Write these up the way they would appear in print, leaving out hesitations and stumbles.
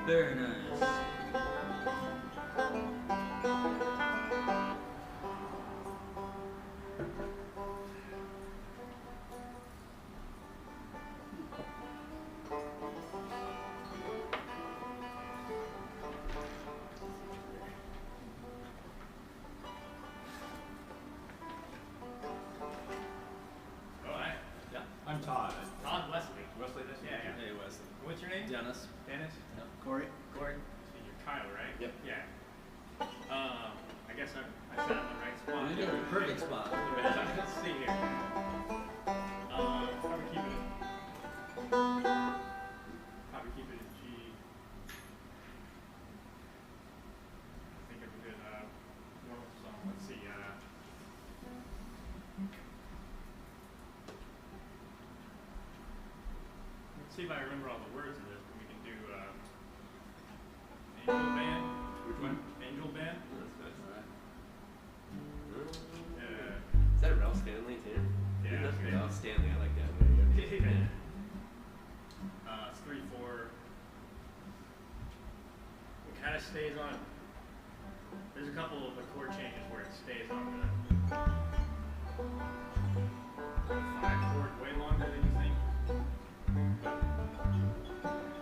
Very nice. I'm Todd. Todd Wesley. Wesley, this? Yeah, yeah. Hey, Wesley. What's your name? Dennis. Dennis? Yep. Corey. Corey? So you're Kyle, right? Yep. Yeah. I guess I sat in the right spot. You're in the perfect spot. Let's see here. Probably keep it in G. Think of a good normal song. Let's see. Let's see if I remember all the words of this, but we can do Angel Band. Which one? Angel Band. That's nice. Is that Ralph Stanley too? Yeah. That's Okay. Ralph Stanley. I like that. It's 3/4. It kind of stays on. There's a couple of the chord changes where it stays on the 5-chord way longer than you think.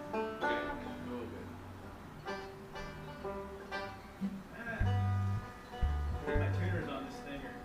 Okay. Oh, good. I think my tuners on this thing are.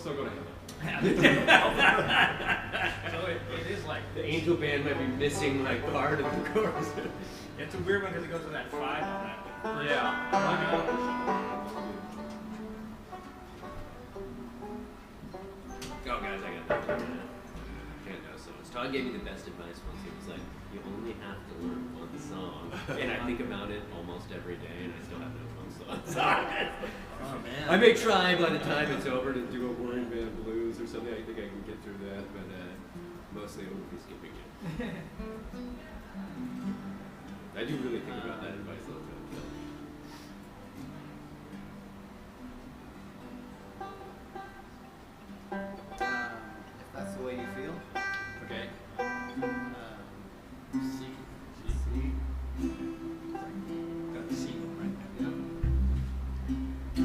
still go to heaven. So it is like The angel band might be missing like part of the chorus. it's a weird one because it goes with that 5 on that. Yeah. Oh guys, I got that. Can't know so much. Todd gave me the best advice once. He was like, "You only have to learn one song," and I think about it almost every day, and I still have no one song. Oh man. I may try by the time it's over to do a Warring Band blues or something. I think I can get through that, but mostly I will be skipping it. I do really think about that advice a little bit. If that's the way you feel. Okay. C. Got the C right now. Yeah.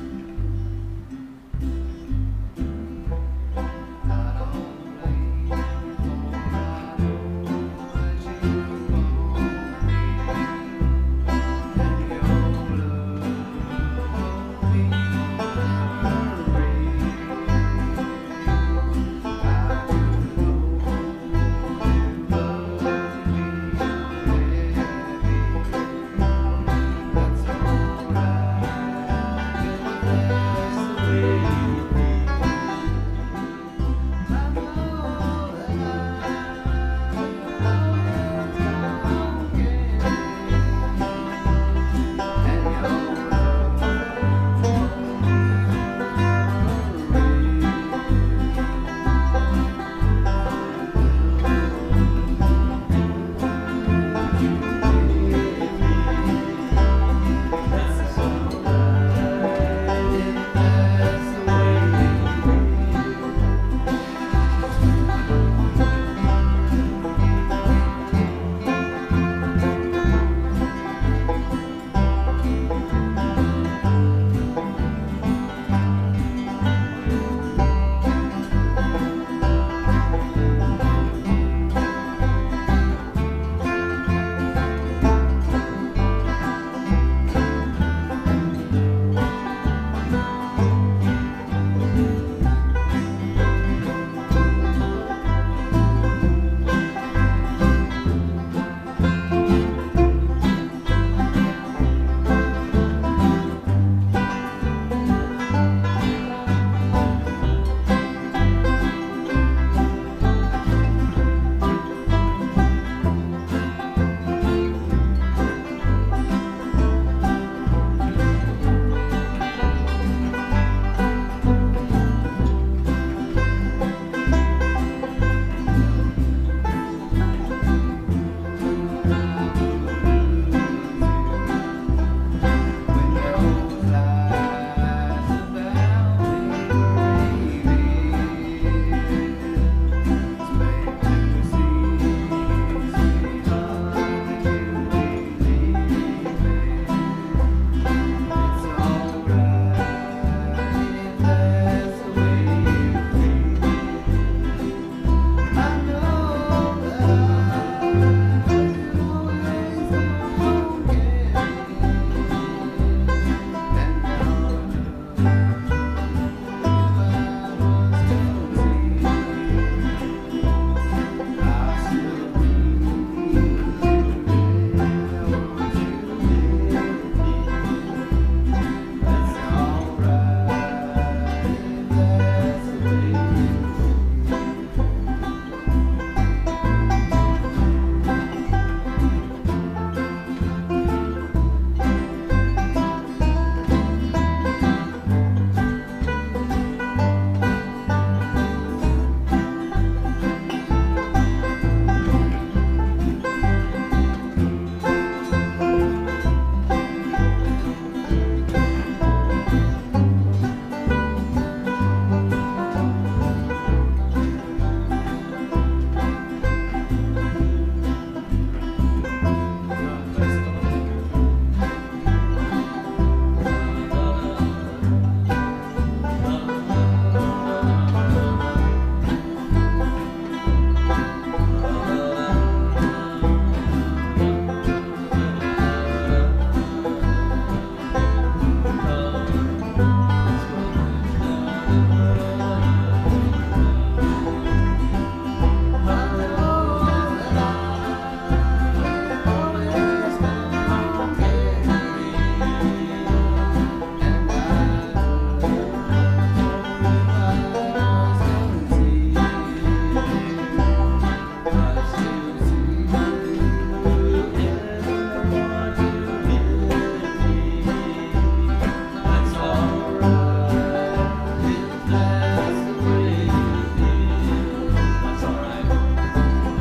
that's the way you feel. That's alright.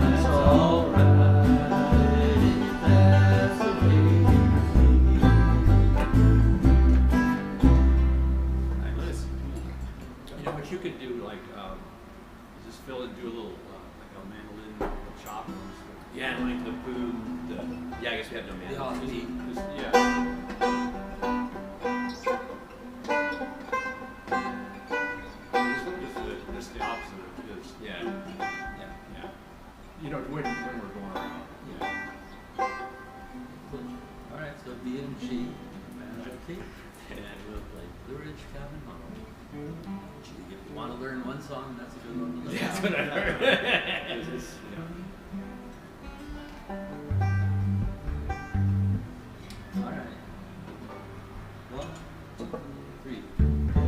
That's alright. That's the way you feel. Nice. You know what you could do, like, just fill and do a little, like a mandolin chop. Yeah, and like the boom, yeah, I guess we have no man. The offbeat. Yeah. Just the opposite of this. Yeah. Yeah. You know, when we're going around. Yeah. Alright, so B and G, banjo key. And we'll play. Blue Ridge Cabin Home. If you want to learn one song, that's a good one to learn. That's what I heard. Alright. 1, 2, 3.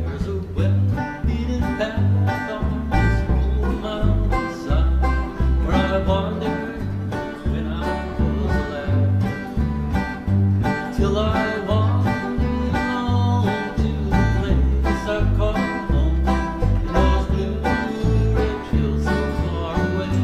There's a well-beaten path on this old mountainside where I wandered when I was a lad, till I wandered along to the place I call home, in those blue ridge hills so far away.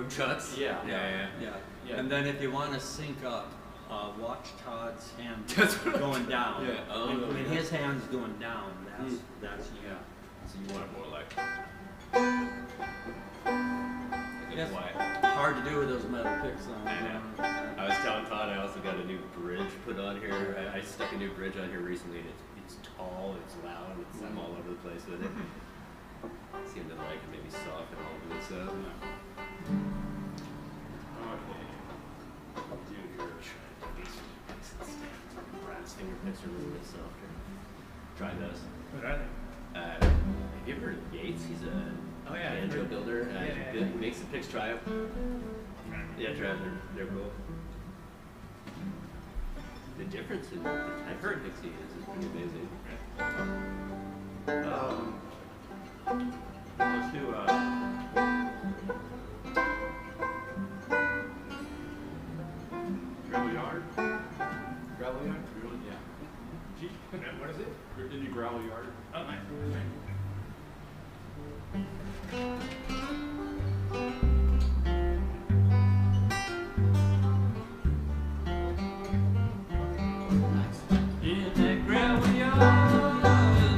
chucks? Yeah. Yeah. Yeah. And then if you want to sync up, watch Todd's hand That's what I'm going down. Yeah. Oh, when yeah. his hand's going down, that's Yeah. So you want it more like a Yes. quiet. hard to do with those metal picks on. I know. I was telling Todd I also got a new bridge put on here. I stuck a new bridge on here recently, and it's tall, it's loud, I'm all over the place with it. Seemed to like it, maybe soften all of this up. Okay. Dude, you're Brass fingerpicks are a little bit softer. Try those. What are they? Have you ever heard of Yates? He's a Oh, yeah. banjo builder. Yeah. Makes the picks try up. Yeah, try them. They're cool. The difference in the type of picks he uses is pretty amazing. Let's do gravel yard. Gravel yard? Yeah. Gee, What is it? did you gravel yard? Oh, nice. In that gravel yard,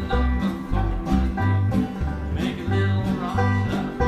number 4, make a little rock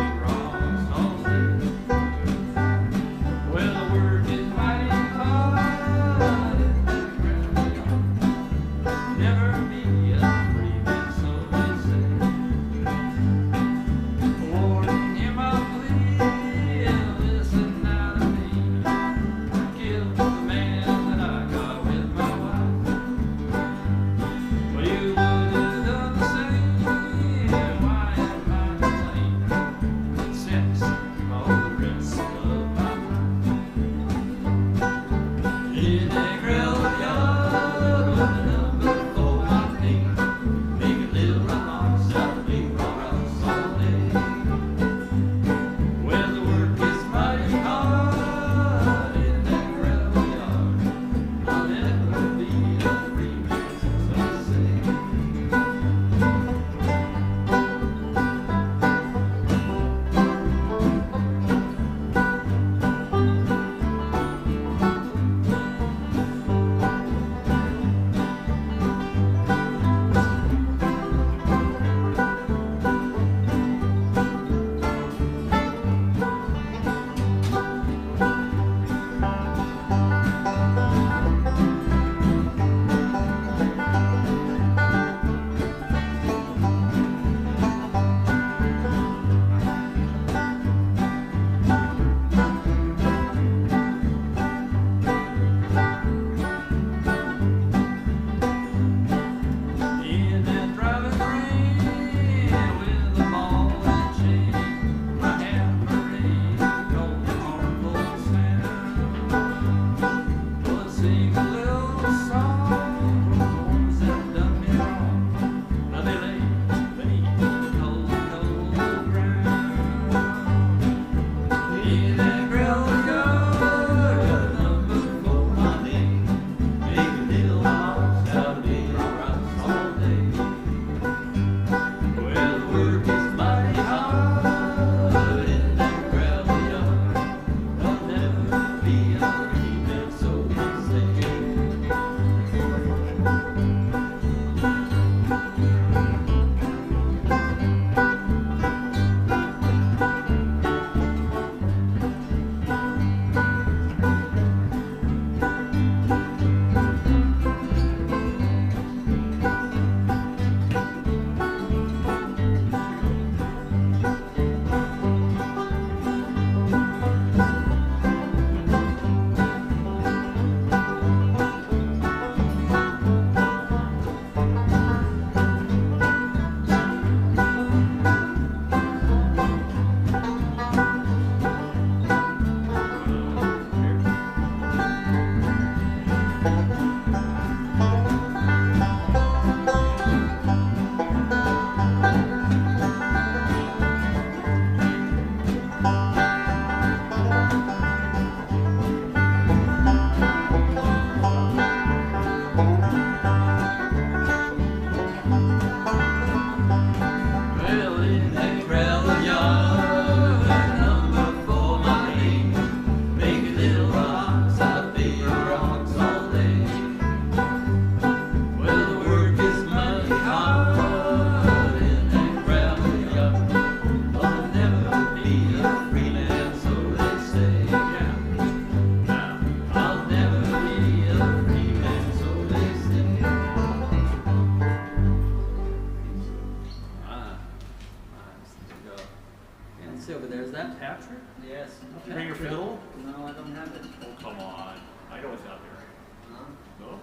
Yes. Did you bring your fiddle? No, I don't have it. Oh, come on. I know it's out there. Huh? No?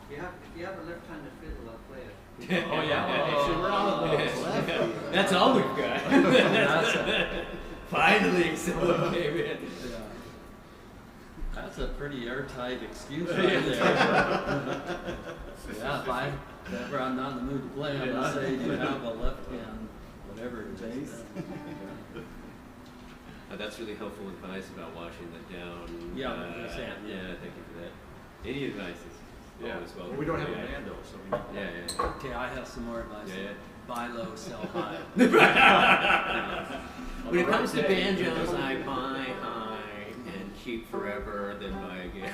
If you have a left-handed fiddle, I'll play it. Oh, yeah? Okay, so we're out of those. That's all we've got. That's Finally, someone came in. Yeah. That's a pretty airtight excuse Yeah. right there. Yeah, if ever I'm not in the mood to play, I'm gonna say, do you have a left hand, whatever it takes. That's really helpful advice about washing the down. Yeah, the sand, yeah. Yeah, thank you for that. Any advice is Yeah. always welcome. Well, we don't have a Yeah. band though, so we need. Yeah. Okay, I have some more advice. Yeah. Buy low, sell high. When it comes to banjos, I buy high and keep forever, then buy again.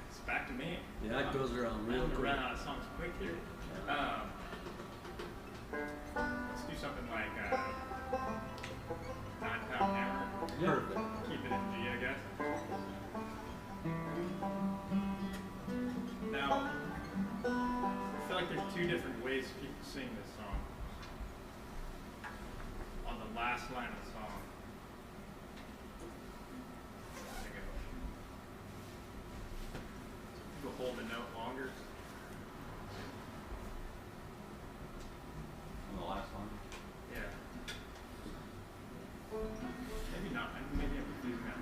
It's back to me. Yeah, it goes around I'm real gonna quick. run out of songs quick here. Let's do something like 9-Pound Hammer. Perfect. Keep it in G, I guess. Now, I feel like there's two different ways people sing this song. On the last line of the song. People hold the note longer. On the last one. Yeah. Maybe not. Maybe I'm confusing that.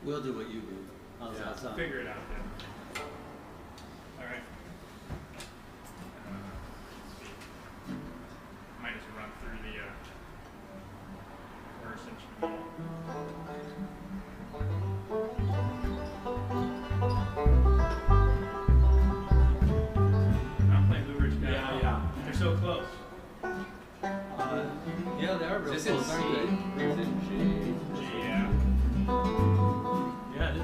We'll do what you do. How's Yeah. that sound? Figure it out then. Alright. Might just run through the verse instrumental. I'm playing Blue Ridge Guy. Yeah. They're so close. Yeah, they are real Is this in close, C? aren't they? Or is it in G? Yeah. Yeah, it is.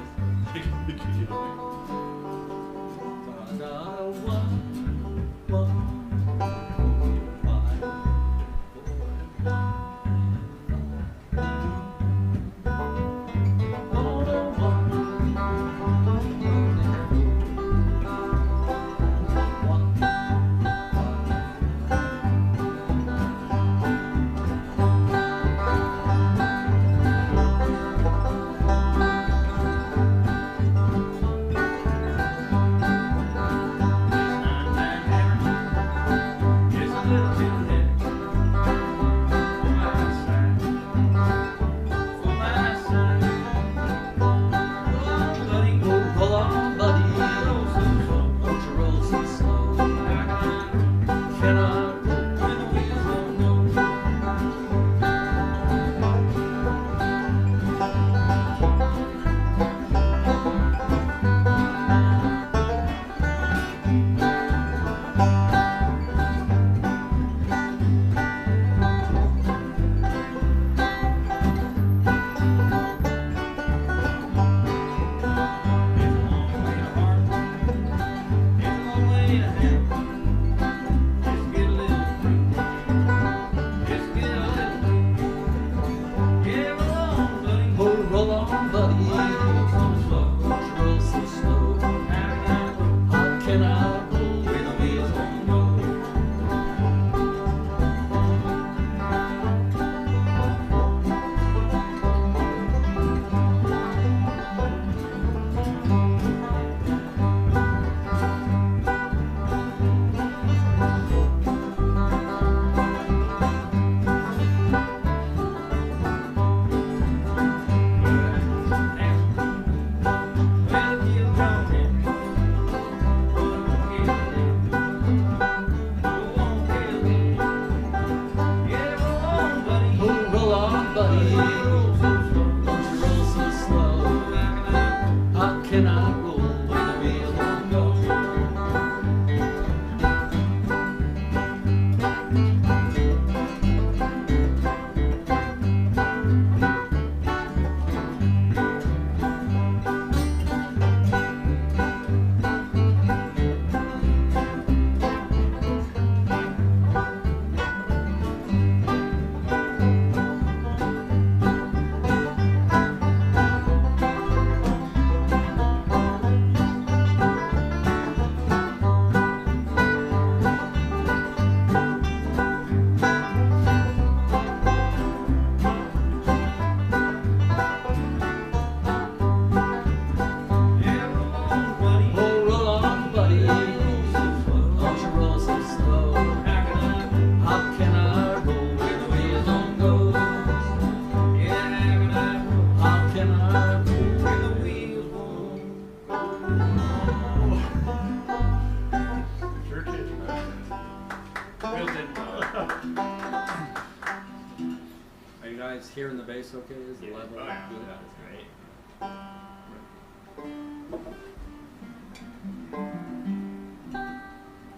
guys hearing the bass okay? Is the Yeah. level Oh, yeah. good? That's great.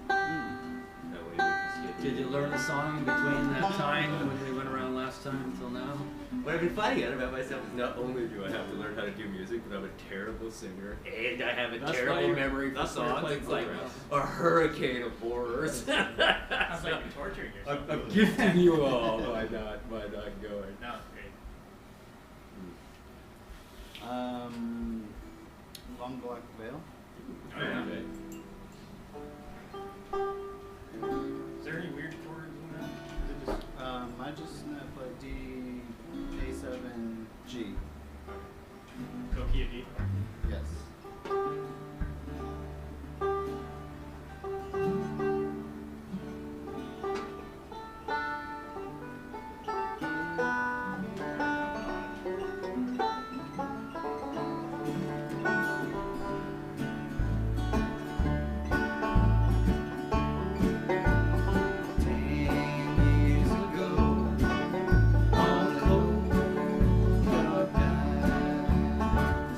That way we can see it. Did you learn a song in between that time when we went around last time until now? What I've been finding out about myself is not only do I have to learn how to do music, but I'm a terrible singer and I have a That's why terrible you're- memory for that's why you're songs. playing It's like bluegrass. a hurricane of horrors. Sounds like you're torturing yourself. I'm gifting you all by not going. No, it's great. Long Black Veil. Oh, yeah. Is there any weird chords in that? Is it just I just play D, A7, G. so key of D? Yes.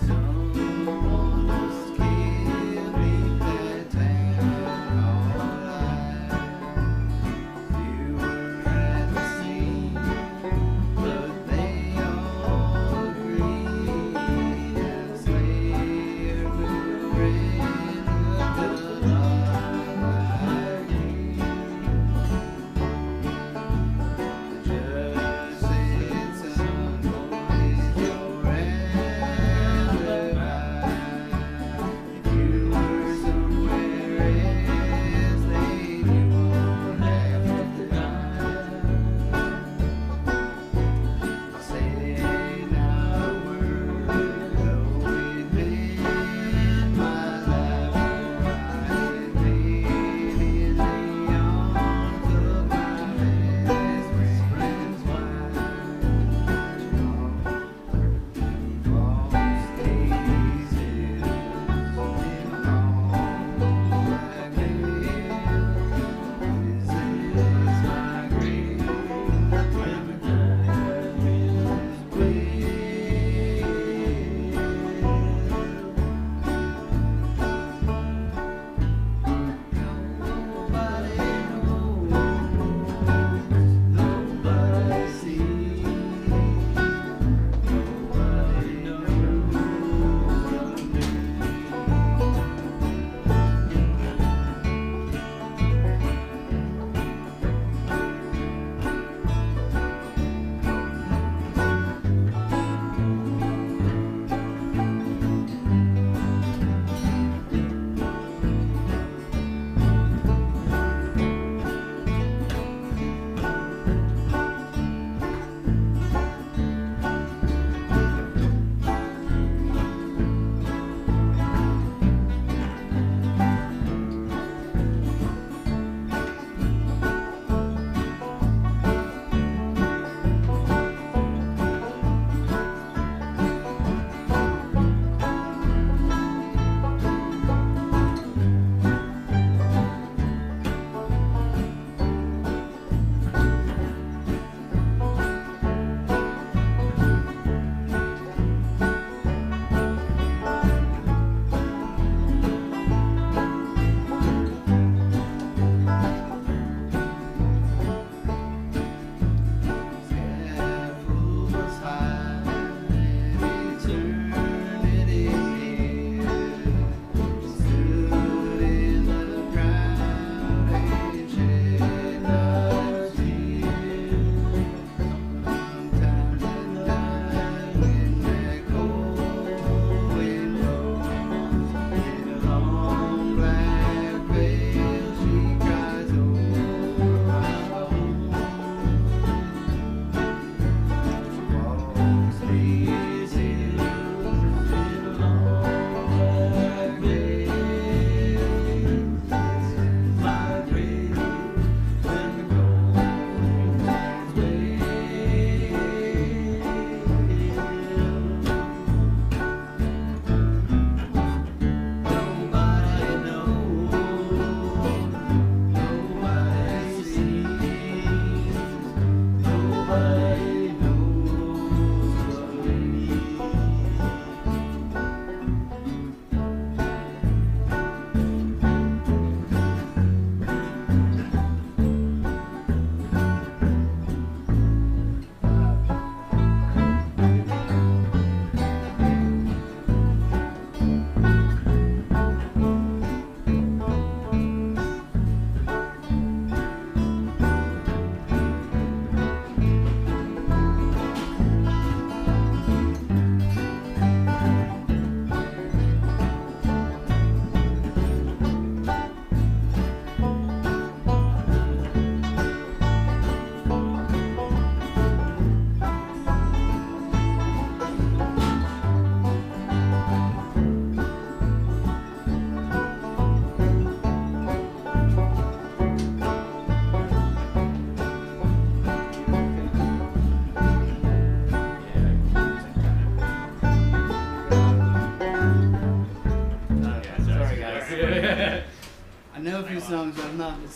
Some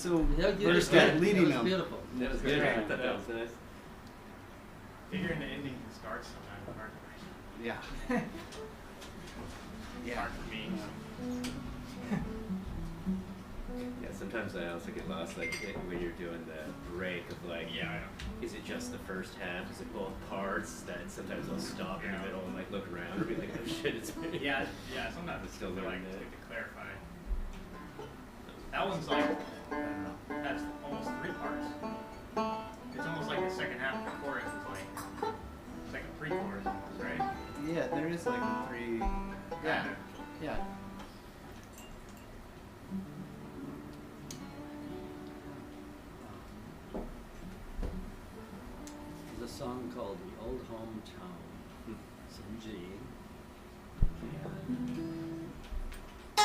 so Yeah, you versed did at good. leading It was them. beautiful. That was good. good. I thought that was nice. Figuring the ending can start sometimes hard. Yeah. Hard for me. Yeah, sometimes I also get lost, like when you're doing the break of like, Yeah, I know. is it just the first half? Is it both parts? That sometimes I'll stop in the middle and like look around and be like, oh shit, it's me. Yeah, sometimes I'm it's still still like learning to that. clarify. That one's like, I don't know, that's almost 3 parts. It's almost like the second half of the chorus is like, it's like a pre-chorus almost, right? Yeah, there is like 3. Yeah. Yeah. There's a song called The Old Hometown. It's in G. And I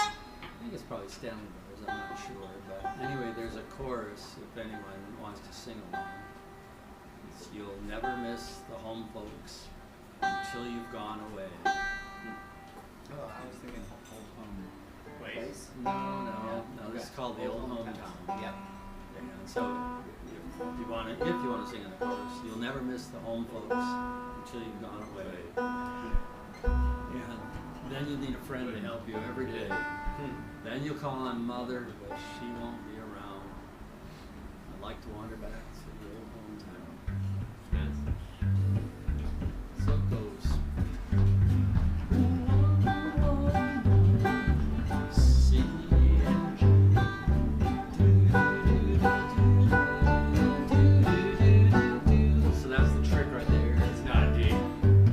think it's probably Stanley Brothers, I'm not sure. But anyway, there's a chorus if anyone wants to sing along. It's "You'll never miss the home folks until you've gone away." Oh, I was thinking Old Home Wait. Place. No, this is Okay. called The Old Hometown. Yep. And so if you want to sing in the chorus, you'll never miss the home folks until you've gone away. And then you need a friend to help you every day. Then you'll call on mother, but she won't be around. I'd like to wander back to the old hometown. So it goes. So that's the trick right there. It's not a D.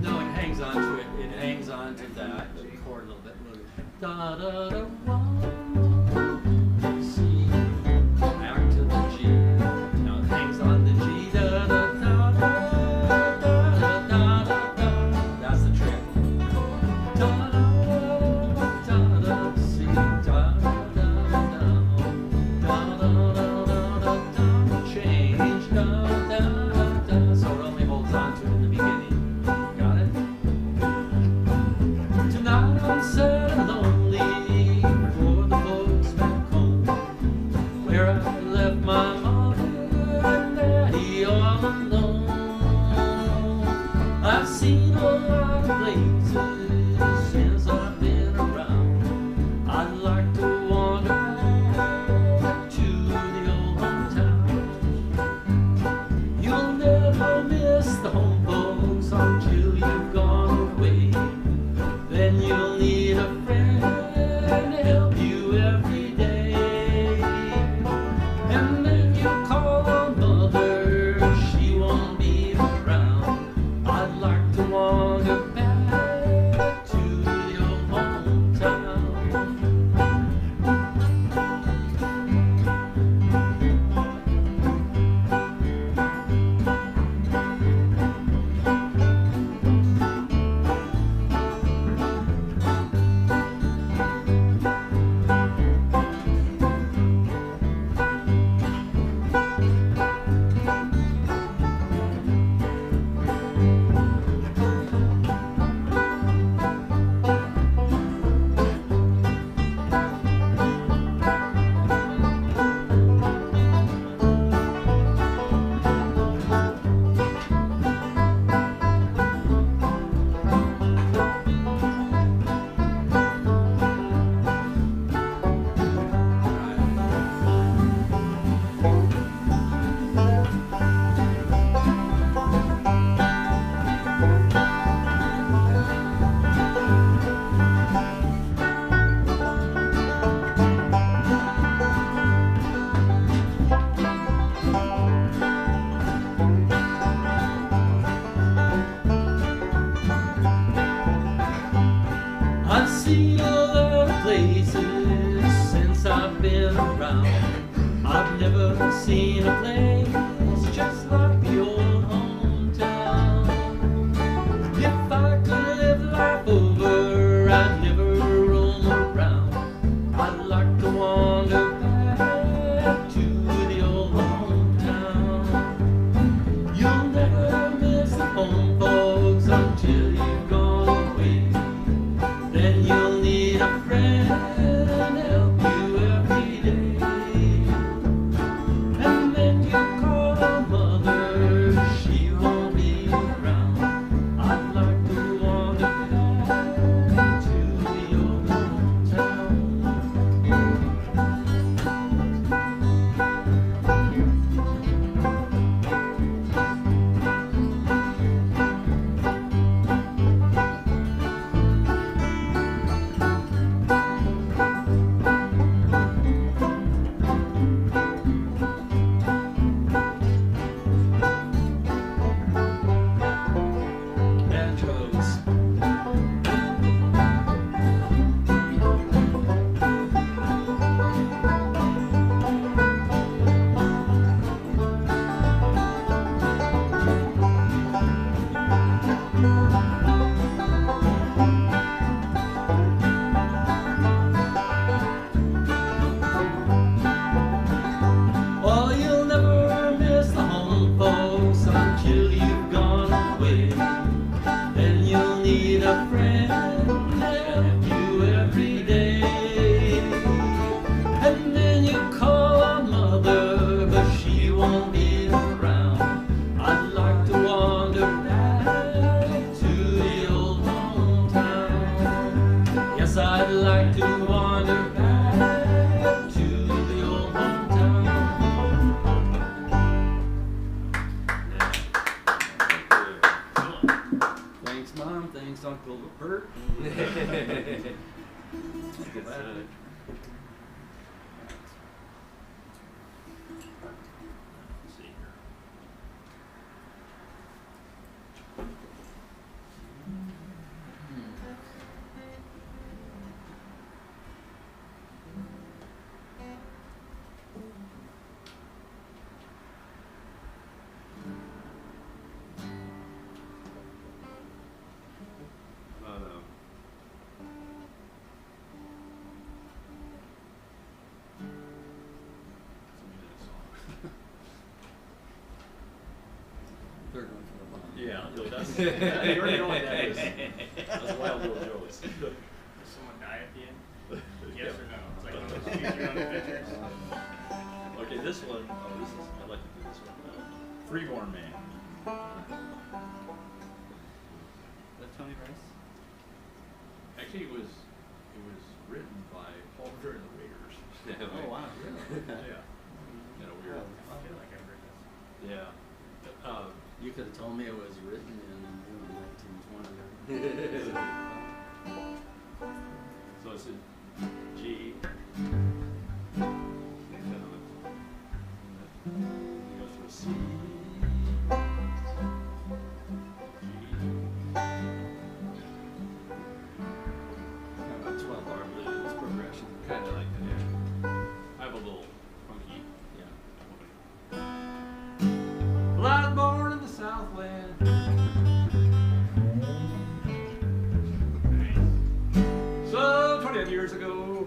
No, it hangs on to it. It hangs on to that chord a little bit. Da da da one, C, back to the G. Now it hangs on the G. Da da da da da da da da. That's the trick. Da da da da C, da da da da da da change. Da da da. So it only holds on to it in the beginning. Got it? Tonight I'm sad and lonely for the folks back home, where I left my mother and daddy all alone. I've seen a lot of places since I've been around. I'd like to wander back to the old hometown. You'll never miss the home folks until you've gone away. Then you'll need a friend to help you every day. And then you'll call on mother, she won't be around. I'd like to wander back to the old hometown. I've seen a lot of places since I've been around. I've never seen a place just like the old hometown. If I could live life over, I'd never roam around. I'd like to wander back to the old hometown. You'll never miss the home folks until you've gone away. Then you'll need a friend to help you every day. Tom thanks Uncle Bert. Good sign. Let's see here. Third one from the bottom. Yeah, no, that's, you already know what that is. That's Wild Bill Joe's. Does someone die at the end? Yes or no? It's like one of those choose your own adventures. Okay, this one, oh, this is, I'd like to do this one. Freeborn Man. That Tony Rice? Actually, it was written by Paul Revere and the Waiters. Oh wow, really? Yeah. Kind of weird. I feel like I've heard this. Yeah. You could have told me it was written in 1920. So it's a G. It goes to a C. G. Kind of a 12-bar blues progression. Kind of like that, yeah. I have a little funky. Yeah. Well, I was born in the Southland. So 20 years ago,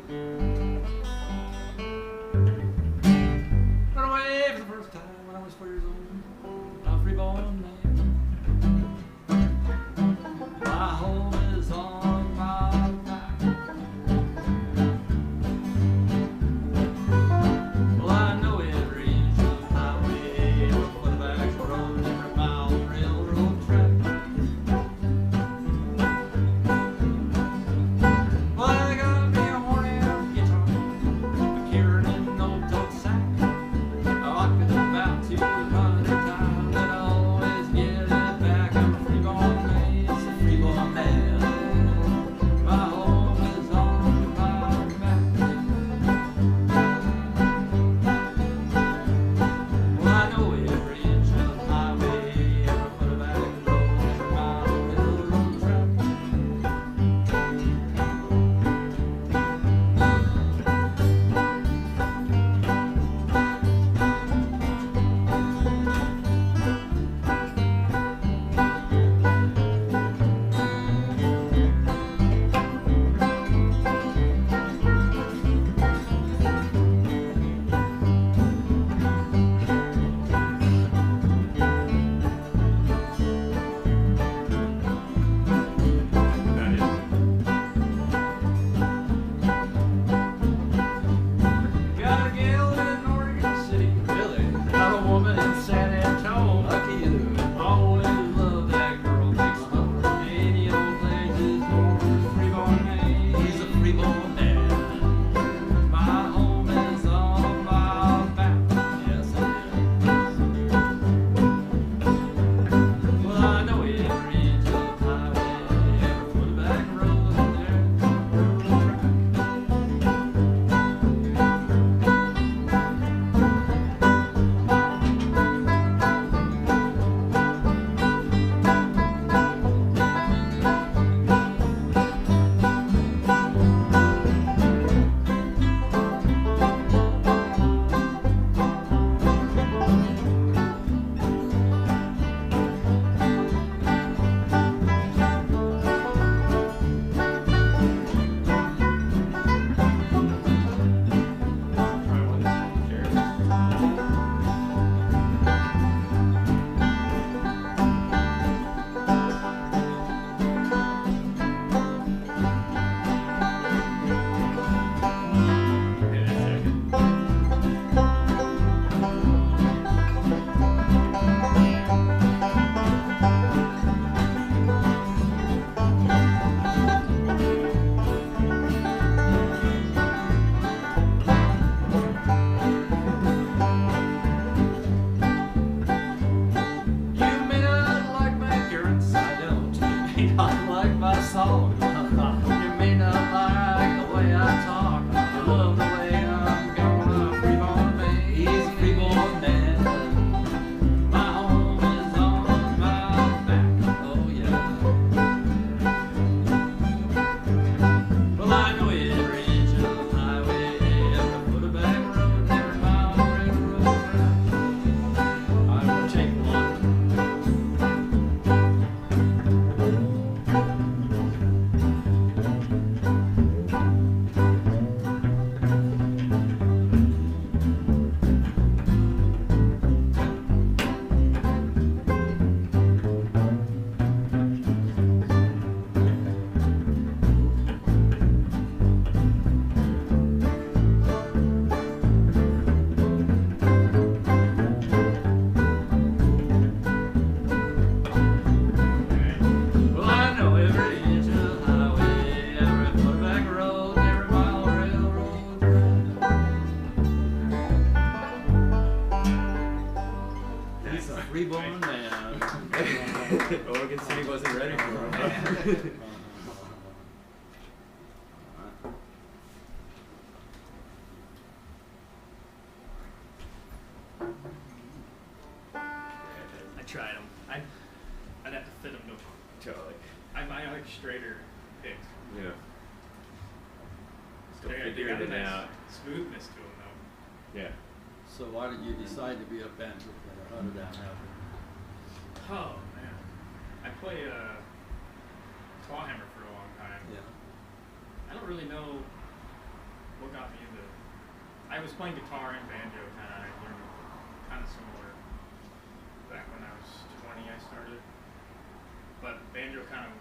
Oregon City wasn't ready for him. I tried them. I'd have to fit them to. Totally. I like straighter picks. Yeah. Still They got figuring a it nice out. smoothness to them though. Yeah. So why did you decide to be a banjo player? How did that happen? Oh man, I play clawhammer for a long time. Yeah. I don't really know what got me into. I was playing guitar and banjo kind of. I learned kind of similar back when I was 20. I started, but banjo kind of.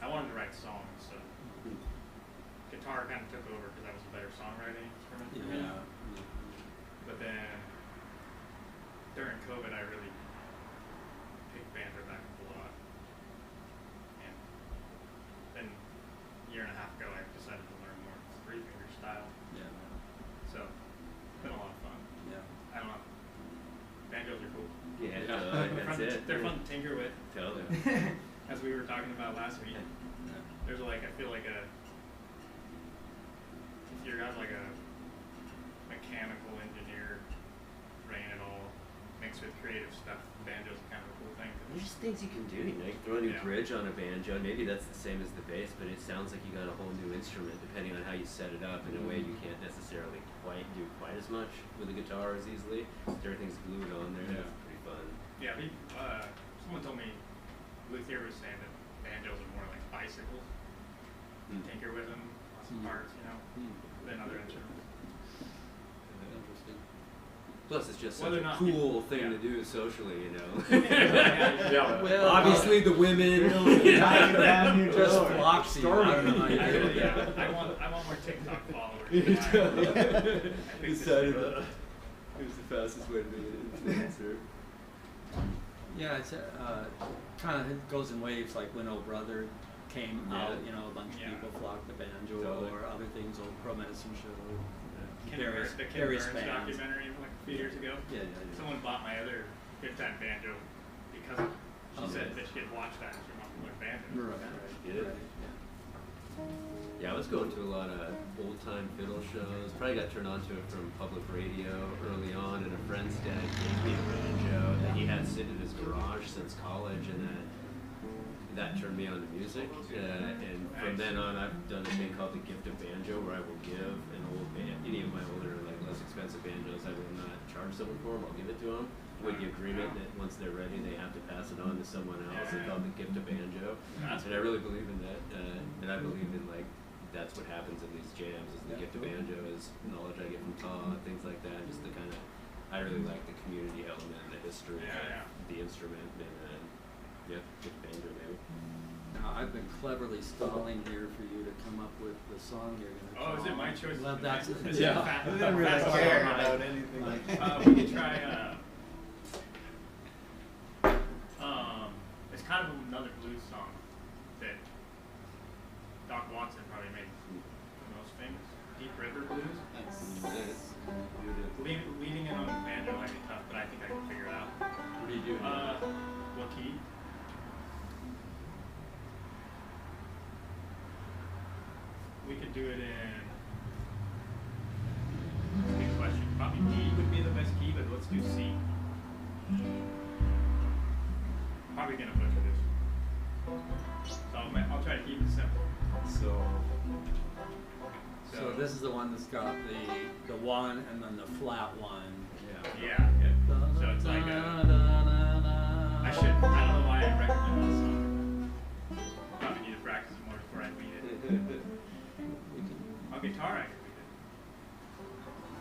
I wanted to write songs, so guitar kind of took over because that was a better songwriting instrument for me. Yeah. But then during COVID, I really picked banjo back up a lot. And then a year and a half ago, I decided to learn more three-finger style. Yeah. So it's been a lot of fun. Yeah. I don't know. Banjos are cool. Yeah, Yeah. They're that's fun, it. they're fun to tinker with. Totally. As we were talking about last week, there's like, I feel like if you have like a mechanical engineer brain at all mixed with creative stuff, banjo's kind of a cool thing. There's just things you can do. You know, you can throw a new Yeah. bridge on a banjo. Maybe that's the same as the bass, but it sounds like you got a whole new instrument depending on how you set it up in a way you can't necessarily do quite as much with a guitar as easily. Everything's glued on there. Yeah. It's pretty fun. Yeah, someone told me, Luthier was saying that banjos are more like bicycles. You tinker with them, lots of parts, you know, than other instruments. Interesting. Plus, it's just such Whether or a not cool people- thing yeah. to do socially, you know. Yeah. Well, Obviously, the women. just Floxy. I don't know how you do it. Yeah, I want more TikTok followers. You than mine. totally I think this decided is- that it was the fastest way to be an influencer. Yeah, it's kind of goes in waves. Like when Oh Brother came out, you know, a bunch of Yeah. people flocked to banjo Totally. or other things, Old Pro Medicine Show, Ken various Burns, the Ken various Burns bands. documentary from like a few years ago. Yeah, yeah, yeah. Someone bought my other good time banjo because of, she Oh, said yeah. that she had watched that and she wanted to learn banjo. Right. Get it? Yeah, I was going to a lot of old time fiddle shows. Probably got turned on to it from public radio early on, and a friend's dad gave me a banjo that he had sitting in his garage since college, and that turned me on to music. And from then on, I've done a thing called the Gift of Banjo, where I will give an old any of my older, like less expensive banjos, I will not charge someone for them. I'll give it to them with the agreement that once they're ready, they have to pass it on to someone else. It's called the Gift of Banjo, and I really believe in that. And I believe in like that's what happens in these jams. Is the Gift of Banjo is knowledge I get from Todd, things like that. Just the kind of I really like the community element, the history of the instrument, and yeah, Gift of Banjo maybe. Now I've been cleverly stalling here for you to come up with the song you're gonna. Oh, is it my choice? Well, that's Is it yeah. fast- I didn't really fast care forward? about anything like that. We could try. It's kind of another blues song that Doc Watson probably made the most famous. Deep River Blues. Leading in on banjo might be tough, but I think I can figure it out. What do you do? What key? We could do it in. Good question. Probably D would be the best key, but let's do C. Probably gonna butcher this. So I'll try to keep it simple. So this is the one that's got the one and then the flat one. Yeah. So it's like I don't know why I recommend this song. Probably need to practice it more before I lead it. On guitar I can read it.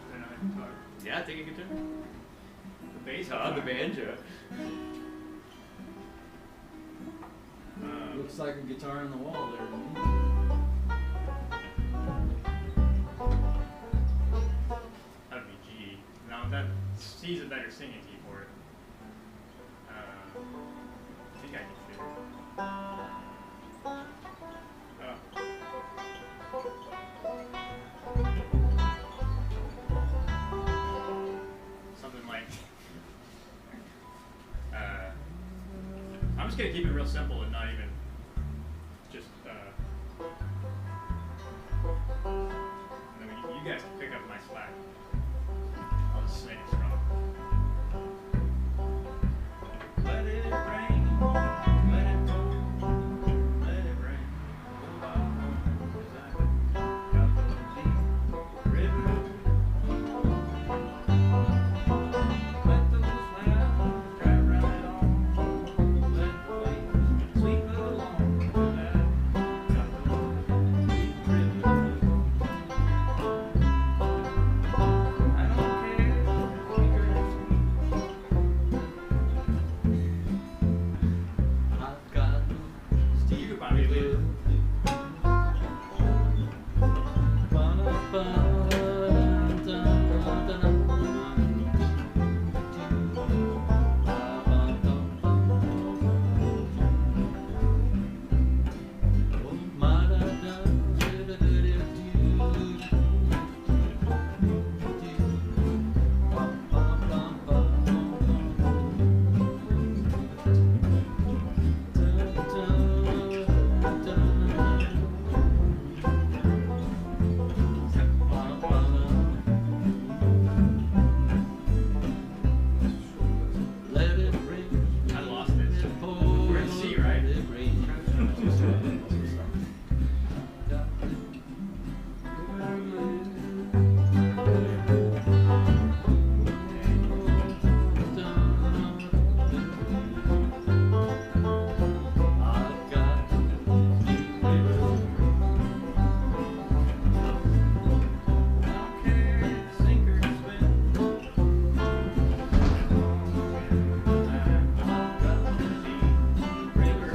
I don't know guitar. Yeah, take a guitar. The bass Todd the guitar. banjo. Looks like a guitar on the wall there to me. That would be G. Now that C's a better singing key for it. I think I can figure it. Something like I'm just gonna keep it real simple and not even just. And then you guys can pick up my slack. I'll just sing it strong. Let it rain, let it roll, let it rain. Oh, I won't, 'cause I got the deep river. Let those clouds drive right on. Let the waves sweep along. 'Cause I got the deep river. I don't care if it's sweet or sweet. I've got You could probably leave it. Let it rain. I lost this. We're in C, right? Let it rain. I've got deep river. I don't care if sink or swim. I've got Deep river.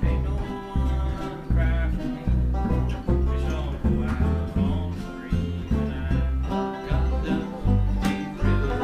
Ain't no one cry for me. Fish all go out on the stream, and I've got the deep river.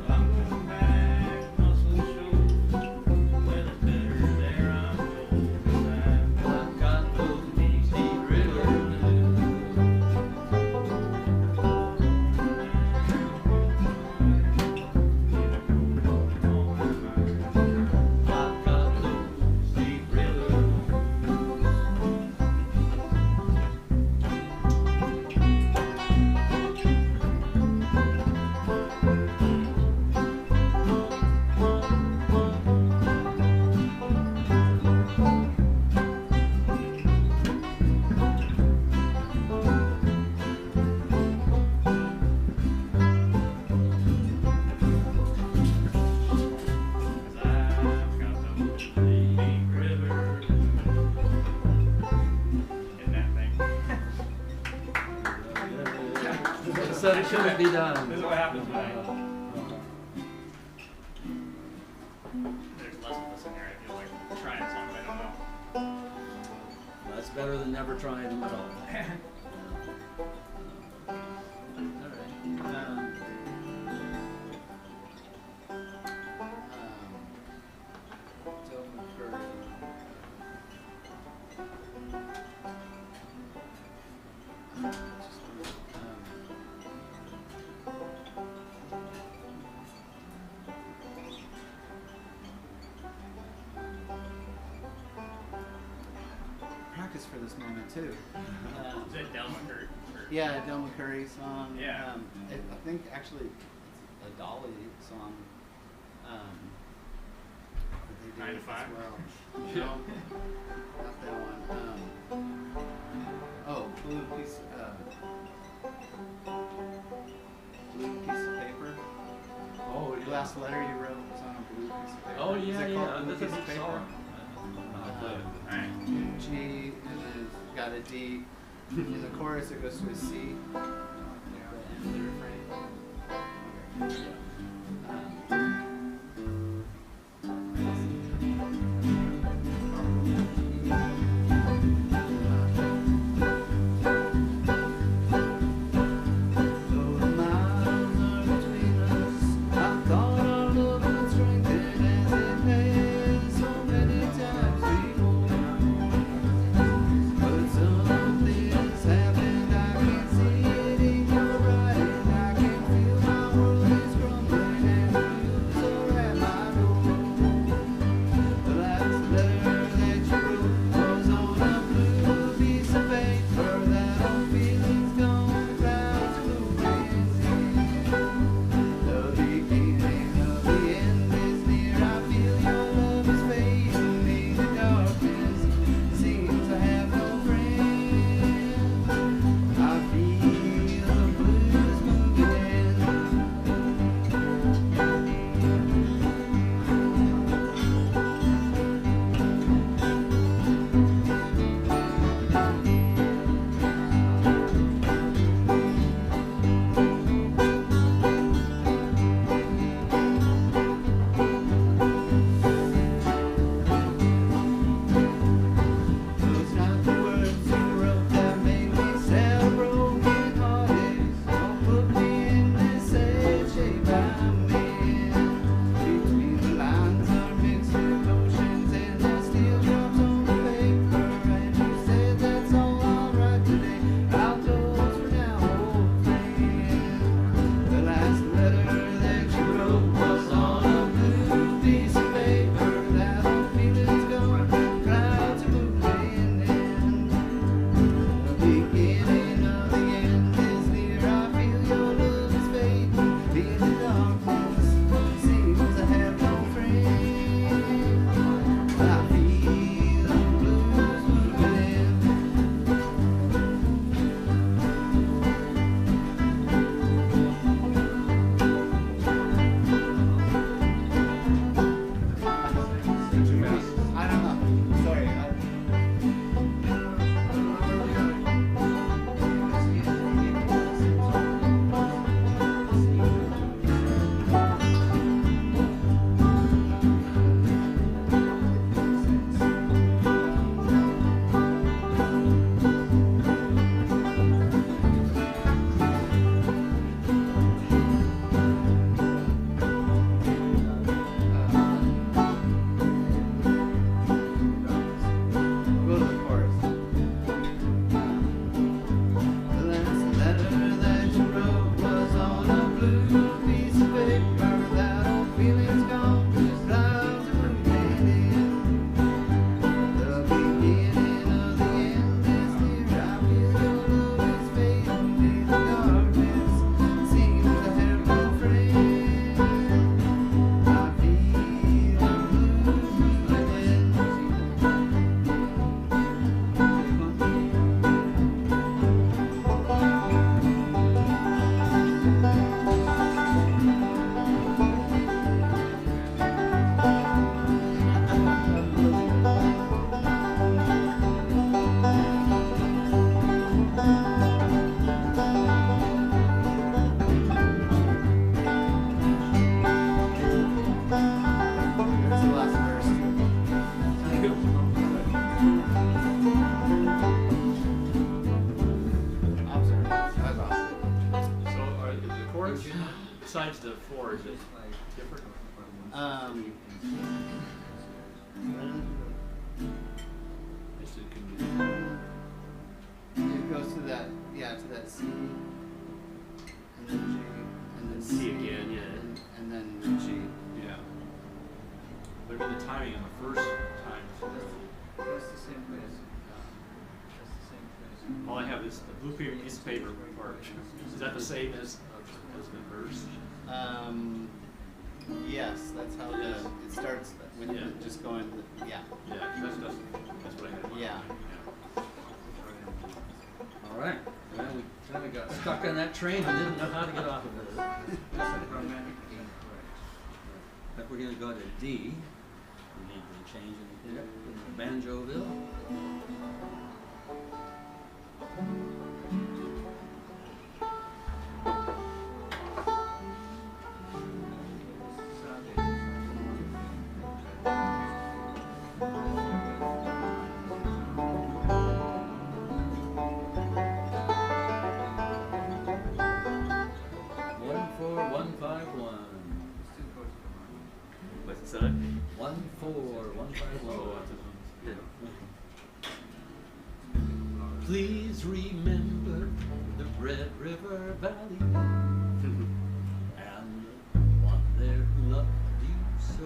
I'm going back, muscle shows. When it's better there, I'm going. 'Cause I've got those deep rivers. I've got those deep rivers. So it shouldn't be done. This is what happens when there's less of us in there. I feel like trying songs I don't know. That's better than never trying them at all. Alright. focus for this moment too. Is that Del McCurry? Yeah, Del McCurry song. Yeah. I think actually it's a Dolly song. That they do 9 to 5? as well. No, not that one. Oh, blue piece of paper. Oh, The last letter you wrote was on a blue piece of paper. Oh, Is yeah, it called yeah. Blue That's a Piece of good Paper? song. I'll play it. Alright. G, and then it's got a D. In the chorus, it goes to a C. The end of the refrain. Though the miles are between us, I thought our love would strengthen as it has so many times before. But something's happened, I can see it in your writing. I can feel my world is crumbling and blues are at my door. The last letter that you wrote was on a blue piece of paper that our feelings gone clouds moving in. The beginning of the end is near. I feel your love is fading me. The darkness seems to have no friend. I feel the blues moving in. Those not the words you wrote that made me sad, broken hearted. Don't put me in this sad shape I'm in. Between the lines are mixed emotions and there's still drops on the paper. And you said that's all I'll write today. Outdoors for now, old friend. The last letter that you wrote was on a blue piece of paper. That old feeling's gone, clouds are moving in. The beginning of the end is near. I feel your love is fading. In the darkness seems to have no friend. I feel the blues moving in. I don't know. Sorry. Go to the chorus. The last letter that you wrote was on a blue piece of paper. That old feeling's gone, clouds are moving in. The beginning of the end is near. I feel your love is fading in the darkness. Seems to have no friend. I feel the blues moving in. That's the last verse too. I'm sorry. I lost it. So, are the chords, besides the four, is it different? Yes, it can be. It goes to that, to that C, and then G, and then C again, yeah. and then G. Yeah. But I mean, the timing on the first time. It's the same place. this the blue newspaper part. Is that the same as the verse? Yes, that's how Yes. it starts with Yeah. just going. Yeah. Yeah, 'cause that's what I had in mind. Yeah. All right. Well, we kind of got stuck on that train and didn't know how to get off of it. But we're going to go to D. We need to change anything in Banjoville. What's the song? 14151. Please remember the Red River Valley and the one there who loved you so.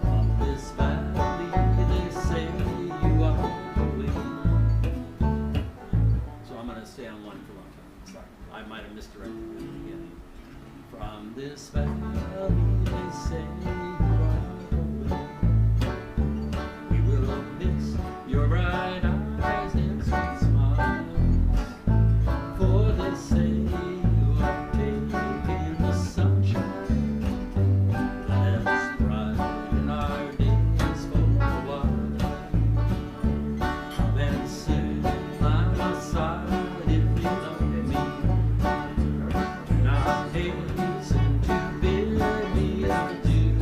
From this valley they say you are away. So I'm going to stay on one for one time. Sorry, I might have misdirected it at the beginning. From this valley they say you are away. We will miss your bright eyes and sweet smiles, for they say you are taking the sunshine. Let us brighten our days for a while. Come and sit by my side if you love me. Now hasten to bid me adieu.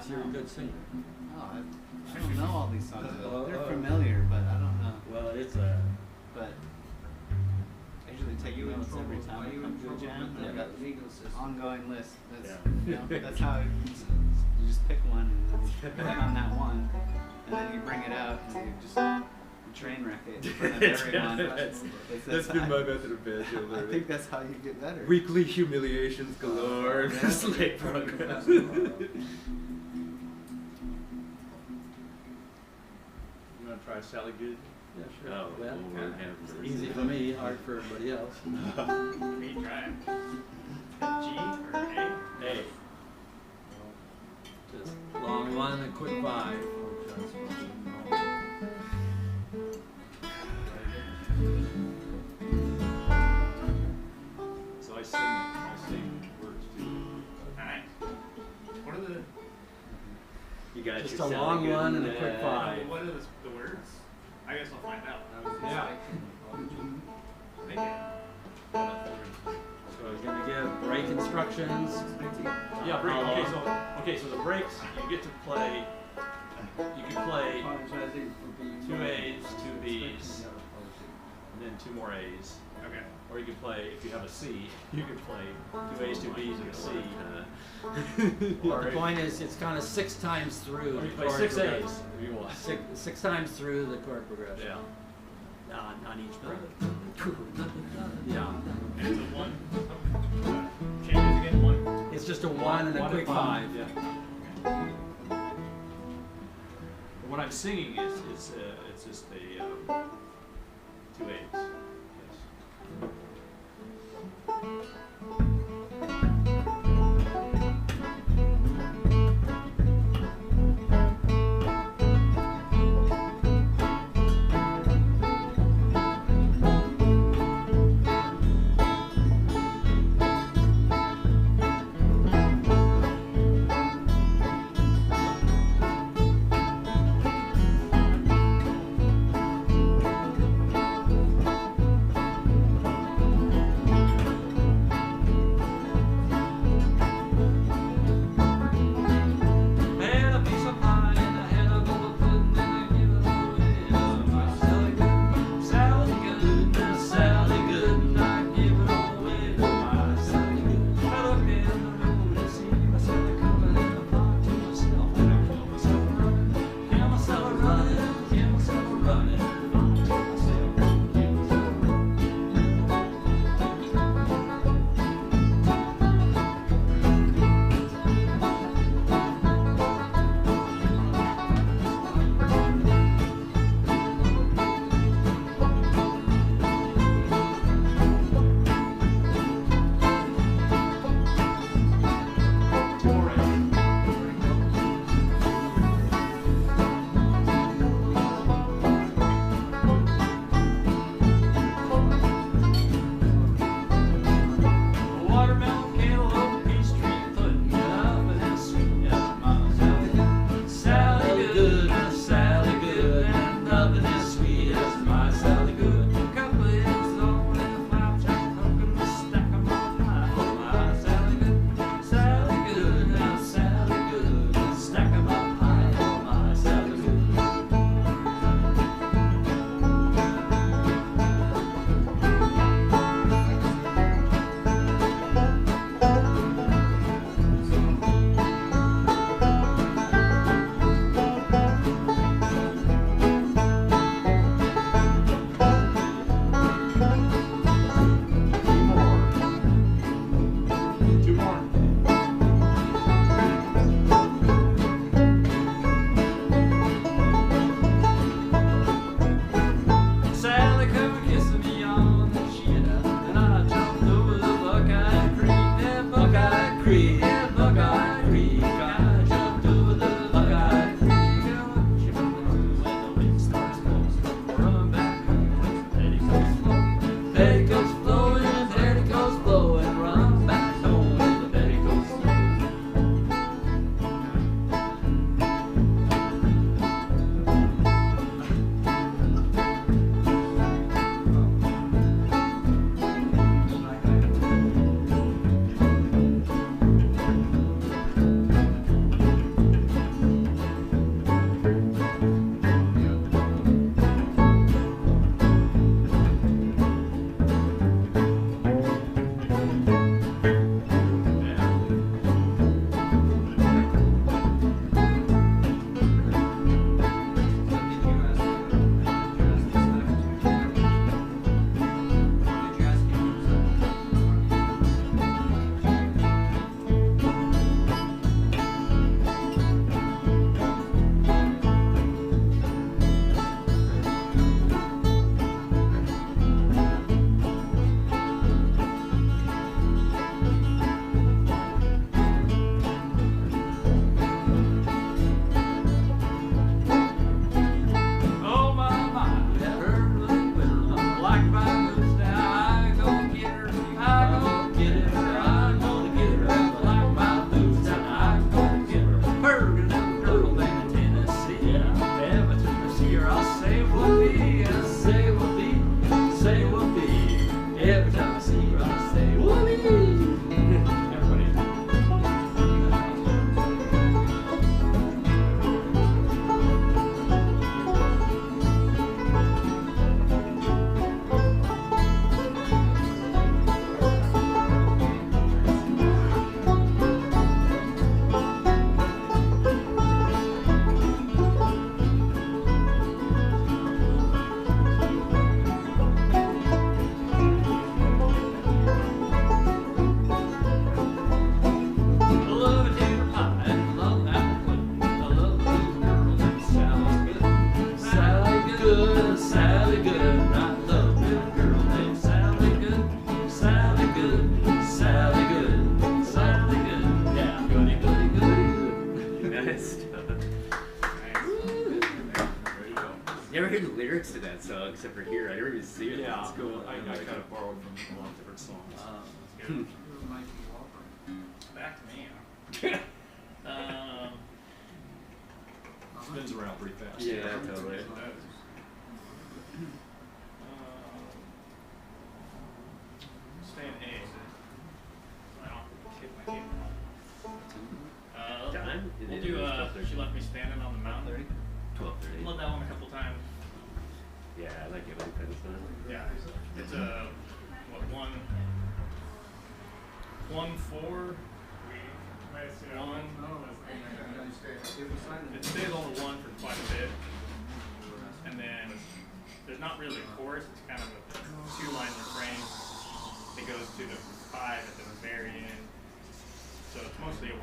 thinks you're a good singer. Oh, I don't know all these songs. They're Oh. familiar, but I don't know. Well, it's a. But I usually take notes every time I come to a jam. Yeah. I've got ongoing list. That's, Yeah. you know, that's how you just pick one and then you work on that one, and then you bring it out and you just train wreck it in front of everyone. That's been my method of banjo I learning. think that's how you get better. Weekly humiliations galore. Yeah. Just like progress. You want to try Sally Good? Yeah, sure. Oh, well, Lord have it's mercy. easy for me, hard for everybody else. Can you try it? G or A? A. Just long one and quick 5. So I sing words too. Alright. What are the You got Just your a Sally long Good one in and a quick there. 5. what are the words? I guess I'll find out. Yeah. Maybe. So I was going to give break instructions. Yeah, break. Okay, so the breaks you get to play. You can play 2 A's, 2 B's, and then 2 more A's. Okay. Or you can play, if you have a C, you can play 2 A's, 2 B's, and a C. But the point is, it's kind of 6 times through. Or you the play chord 6 progression. A's if you want. Six times through the chord progression. Yeah. On each break. Yeah. And it's a 1. Changes again, 1. It's just a 1 and a quick 5. Yeah. But when I'm singing, it's just a 2 A's. Yes. never heard the lyrics to that song except for here. I never even see it. Yeah, It's cool. I kind of borrowed from a lot of different songs. That's good. Back to me. Huh? Spins around pretty fast. Yeah, totally. Stay in A. I don't kick my team. Time? We'll do She Left Me Standing on the Mountain. 12:30. Love that one a couple times. Yeah, I like it when it comes on. Yeah. It's a, what, 1-4? It stays on the 1 for quite a bit. And then there's not really a chorus, it's kind of a 2-line refrain that goes to the 5 at the very end. So it's mostly a 1-4.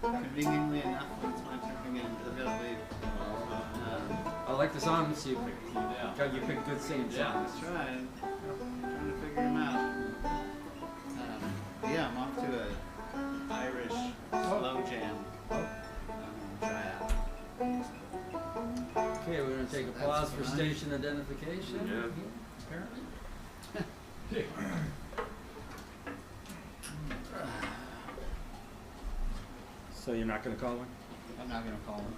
Conveniently enough, it's my turn again. I've got to leave. I like the songs you picked. You picked good singing songs. That's right. Trying to figure them out. Yeah, I'm off to a Irish slow jam. I'm gonna try out. Okay, we're going to take a pause for station identification. Yeah. Apparently. So you're not going to call one? I'm not gonna call him.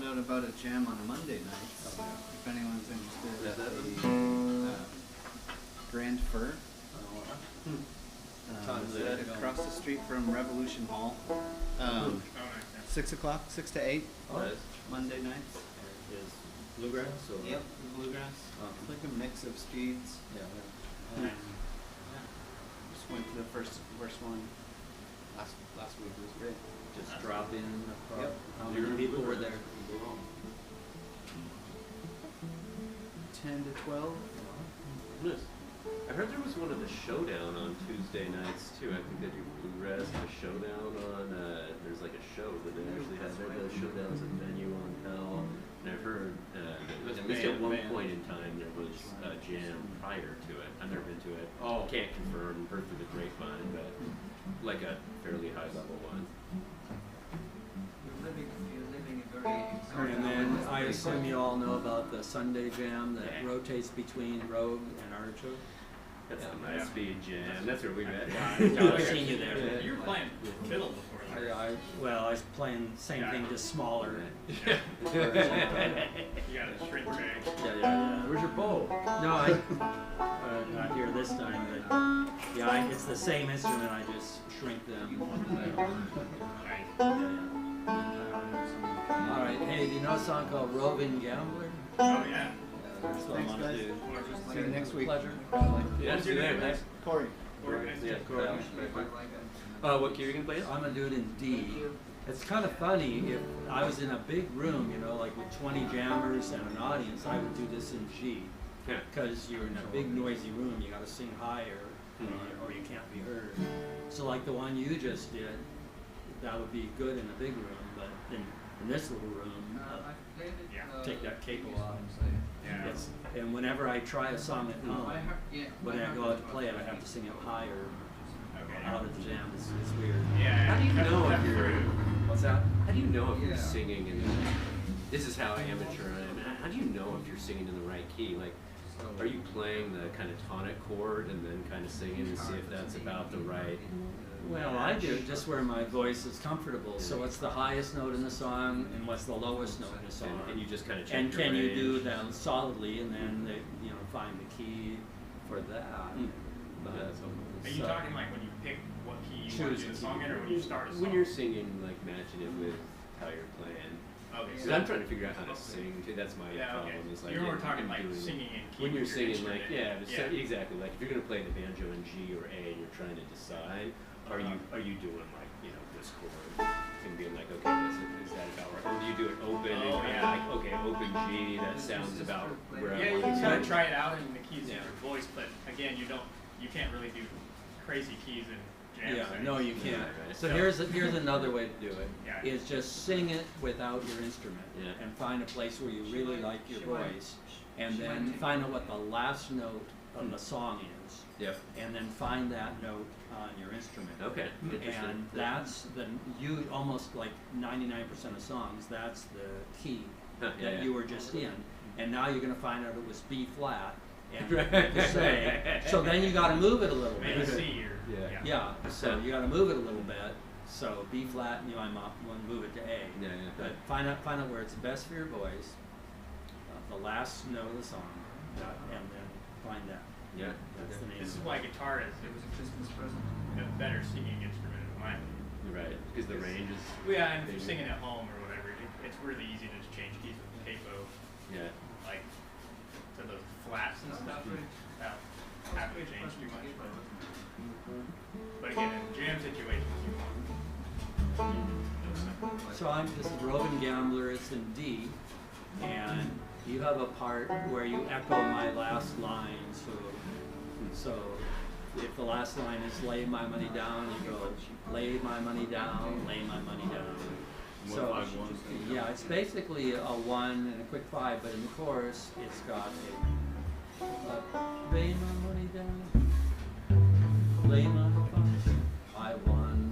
out about a jam on Monday nights. Oh, yeah. If anyone's interested. Is that the Grand Fur. Time is it? Across the street from Revolution Hall. Oh, nice. 6 o'clock, 6 to 8, Nice. Monday nights. Is bluegrass or? Yep, the bluegrass. It's like a mix of speeds. Yeah. Just went to the first one last week. It was great. Just drop in. Yep. How many people were there? 10 to 12. Nice. I heard there was one of the showdown on Tuesday nights too. I think they do bluegrass and a showdown on. There's like a show that they actually have. They do showdowns at venue on Hell. And I've heard at least at one point in time there was a jam prior to it. I've never been to it. Oh. Can't confirm. Heard through the grapevine, but like a fairly high level one. You're living a very And then I assume you all know about the Sunday jam that Yeah. rotates between Rogue and Artichoke. That's a nice speed jam. That's where we met. I've seen you there. You were playing fiddle before that. I was playing same thing, just smaller. You got a shrink bag. Yeah. Where's your bow? No, not here this time, but yeah, it's the same instrument. I just shrink them. All right, hey, do you know a song called "Roving Gambler"? Oh, yeah. That's what Thanks, I want to guys. do. See you next week. Pleasure. Yeah, What's your do name? that. Nice. Corey. Yeah, Corey. what key are you gonna play? I'm gonna do it in D. It's kind of funny, if I was in a big room, you know, like with 20 jammers and an audience, I would do this in G. Yeah. Because you're in a big noisy room, you gotta sing higher, or you can't be heard. So like the one you just did, that would be good in a big room, but in this little room, take that capo off. Yeah. And whenever I try a song at home, when I go out to play it, I have to sing it higher out of the jam. It's weird. Yeah. How do you know if That's you're? true. What's that? How do you know if you're singing in? This is how amateur I am. How do you know if you're singing in the right key? Like, are you playing the kind of tonic chord and then kind of singing to see if that's about the right? Well, I do just where my voice is comfortable. So what's the highest note in the song and what's the lowest note in the song? And you just kind of check And your can you range. do them solidly and then find the key for that? Are you talking like when you pick what key you want to do the song in, or when you start a song? When you're singing, like matching it with how you're playing. Okay. Because I'm trying to figure out how to sing too. That's my problem. Is like You were yeah, talking I'm like doing- singing in key. When you're with your singing, like instrument. exactly. Like if you're gonna play the banjo in G or A, and you're trying to decide, are you doing like this chord and being like, okay, is that about right? Or do you do it open and Oh, kind yeah. of like, okay, open G, that sounds about where I Yeah, you want can to kind of sing. try it out in the keys Yeah. of your voice, but again, you can't really do crazy keys in jam Yeah, settings. no, you can't. right. So here's another way to do it. Yeah. Is just sing it without your instrument Yeah. and find a place where you really like your voice, and then find out what the last note of the song is, Yep. and then find that note on your instrument. Okay. Interesting. And that's almost like 99% of songs, that's the key Huh, yeah, that yeah. you were just in. And now you're gonna find out it was B flat, and Right. to say, so then you gotta move it a little Maybe bit. C or Yeah. Yeah, so you gotta move it a little bit. So B flat, and you want to move it to A. Yeah, yeah. But find out where it's best for your voice, the last note of the song, and then find that. Yeah. That's the name. This is of why guitar is a better singing instrument in my opinion. Right. Because the range is. Yeah, and if you're bigger. singing at home or whatever, it's really easy to just change keys with the capo, Yeah. like to those flats and stuff, without having to change too much. But again, in jam situations, you want. So this is Roving Gambler, it's in D, and you have a part where you echo my last line, so if the last line is lay my money down, you go lay my money down, lay my money down. So, 1-5-1. yeah, it's basically a 1 and a quick 5, but in the chorus, it's got a lay my money down, lay my money down, I won.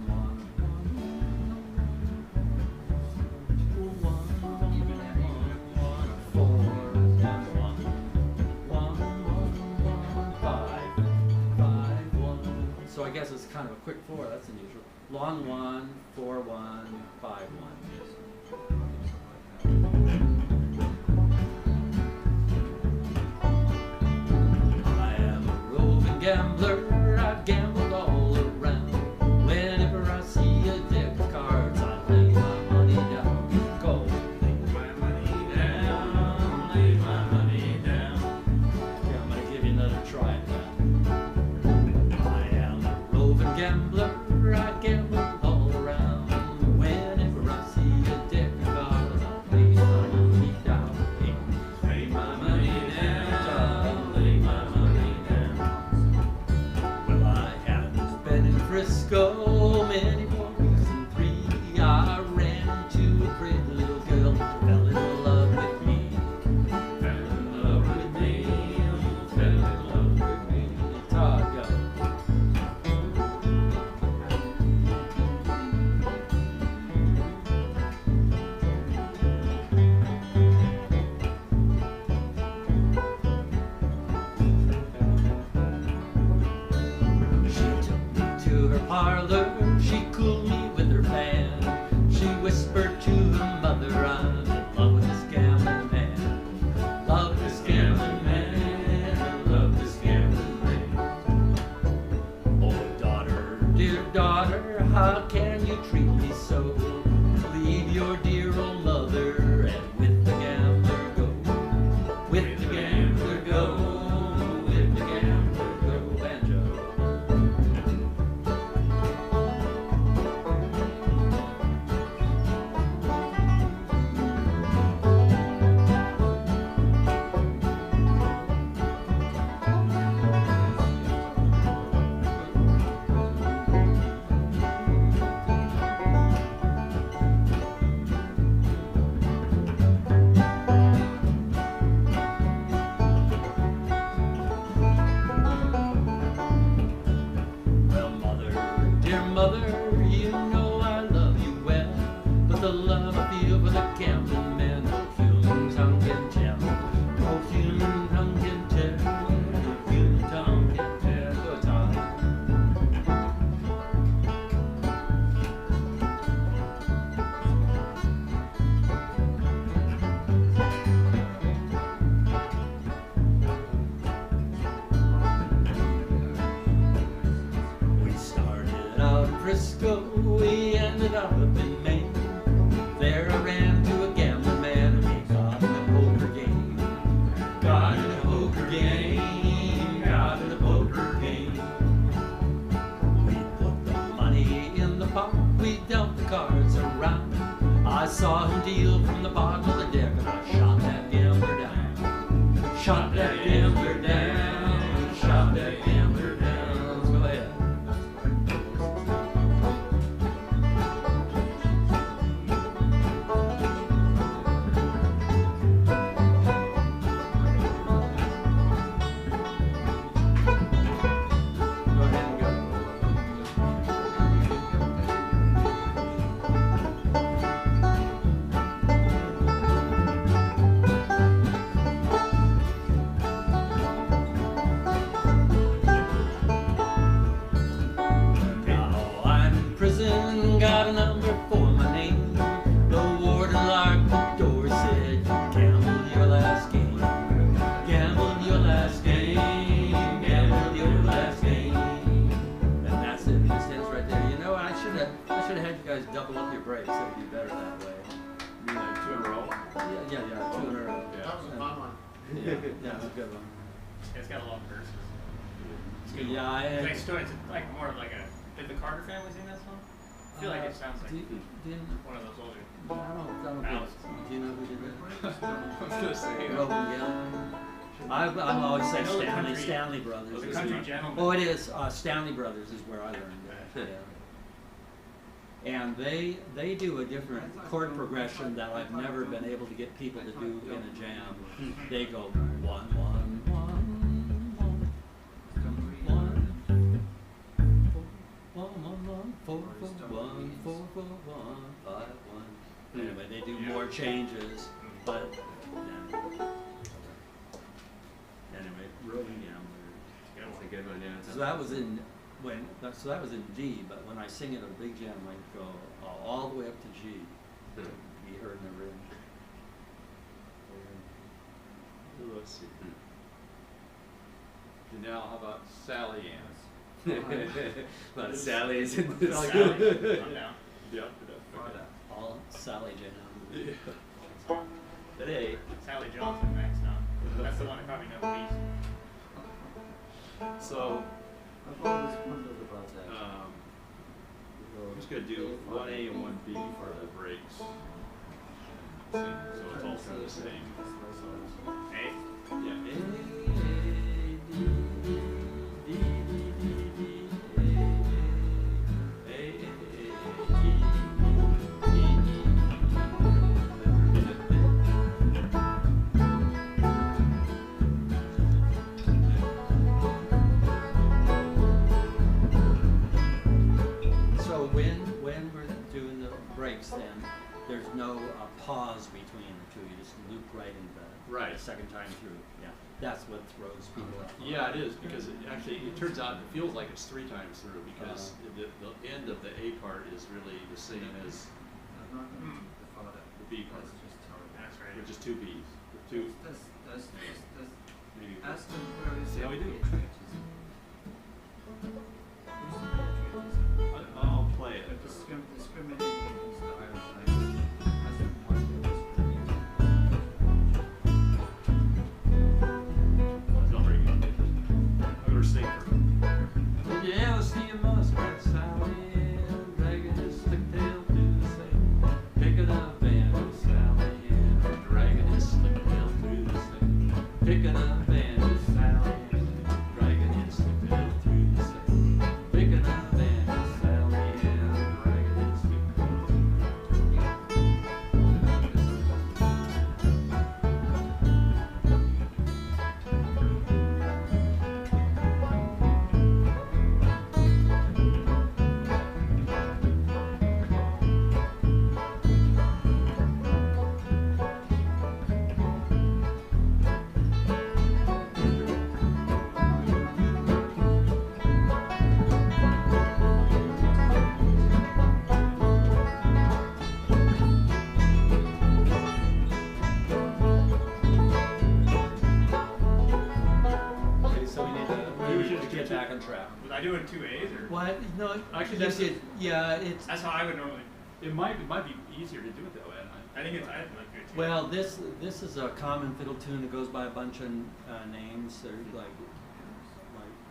So I guess it's kind of a quick 4, that's unusual. Long 1, 4 1, 5 1. gambler, I've gambled all around. Whenever I see a deck of cards, I lay my money down. Go. Lay my money down, lay my money down. Here, I'm gonna give you another try at that. I am a roving gambler, I gamble all around. Whenever I see a deck of cards, I lay my money down. Lay my money down, lay my money down. Well, I haven't been in Frisco many more weeks than 3. I ran into a pretty little girl, fell in love with me. Fell in love with me, fell in love with me. Todd, go. She took me to her parlor, she cooled me with her fan. She whispered to her mother, I'm in love with this gambling man. Love this gambling man, love this gambling man. Oh daughter, dear daughter, how can you treat me so? Leave your dear old mother and with the gambler go. With the gambler go, with the gambler go, banjo. Well, mother, dear mother, you know I love you well, but the love I feel for the gambling man, no human tongue can tell. No human tongue can tell. No human tongue can tell. Go, Tom. We started out in Frisco, we ended up in Maine. There I ran to a gambling man and we got in a poker game. Got in a poker game, got in a poker game. We put the money in the pot, we dealt the cards around. I saw him deal from the bottom of the deck and I shot that gambler down. Shot that gambler down, shot that gambler down. Let's go ahead. Go ahead and go. Now I'm in prison, got a number for my name. The warden locked the door, said, gamble your last game. Gamble your last game. Gamble your last game. And that's it. It just ends right there. You know, I should have had you guys double up your breaks. It would be better that way. You mean like 2 in a row? Yeah, 2 in a row. That was a fun one. Yeah, that's a good one. It's got a long verses. Yeah, It's like more of like a. Did the Carter family sing that song? I feel like it sounds like one of those older. I don't Ballads. think. Do you know who did that? I was gonna say. Robin Young. I'm always I say know the Stanley. country- Stanley Brothers. The is country where- gentleman. Oh, it is. Stanley Brothers is where I learned that. Yeah. And they do a different chord progression that I've never been able to get people to do in a jam. They go 1 1 1 1 1 1 4 4 1 4 4 1 5 1. Anyway, they do more changes, but yeah. Anyway, Roving Gambler. That's a good one, yeah. So that was in so that was in D, but when I sing it at a big jam, I go all the way up to G. Hmm. Be heard in the ring. Let's see. And now how about Sally Ann's? A lot of Sally's in this. Sally Sally, Good. I'm down. Yeah. All Sally J now. Today. Sally Johnson next, huh? That's the one that probably never beats. So I've always wondered about that. I'm just gonna do 1A and 1B for the breaks. So it's all kind of the same. Hey? Yeah. So when we're doing the breaks, then there's no pause between the two. You just loop right into the Right. second time through. Yeah, that's what throws people off. Yeah, it is, because it turns out it feels like it's 3 times through, because the end of the A part is really the same as I'm not going to follow that. the B part, That's just terrible. That's right. which is 2 Bs. Two, That's maybe. ask them where is See how we do? patriotism. Who's the patriotism? I'll play it. Discriminating against the Irish language. Ask them why they're discriminating. Don't bring it. I'm gonna sing for yeah, see a muskrat Sally and dragging his slick tail through the sand. Picking up and Sally and dragging his slick tail through the sand. Picking up and Sally and dragging his slick tail through the sand. Picking up and Sally and dragging his slick tail through the Okay, so we need to get back on track. Was I doing 2As or? What? No, Actually, you that's- did. Yeah, it's. That's how I would normally. It might be easier to do it that way. I think it's. I'd like to do it 2As. Well, this is a common fiddle tune that goes by a bunch of names. They're like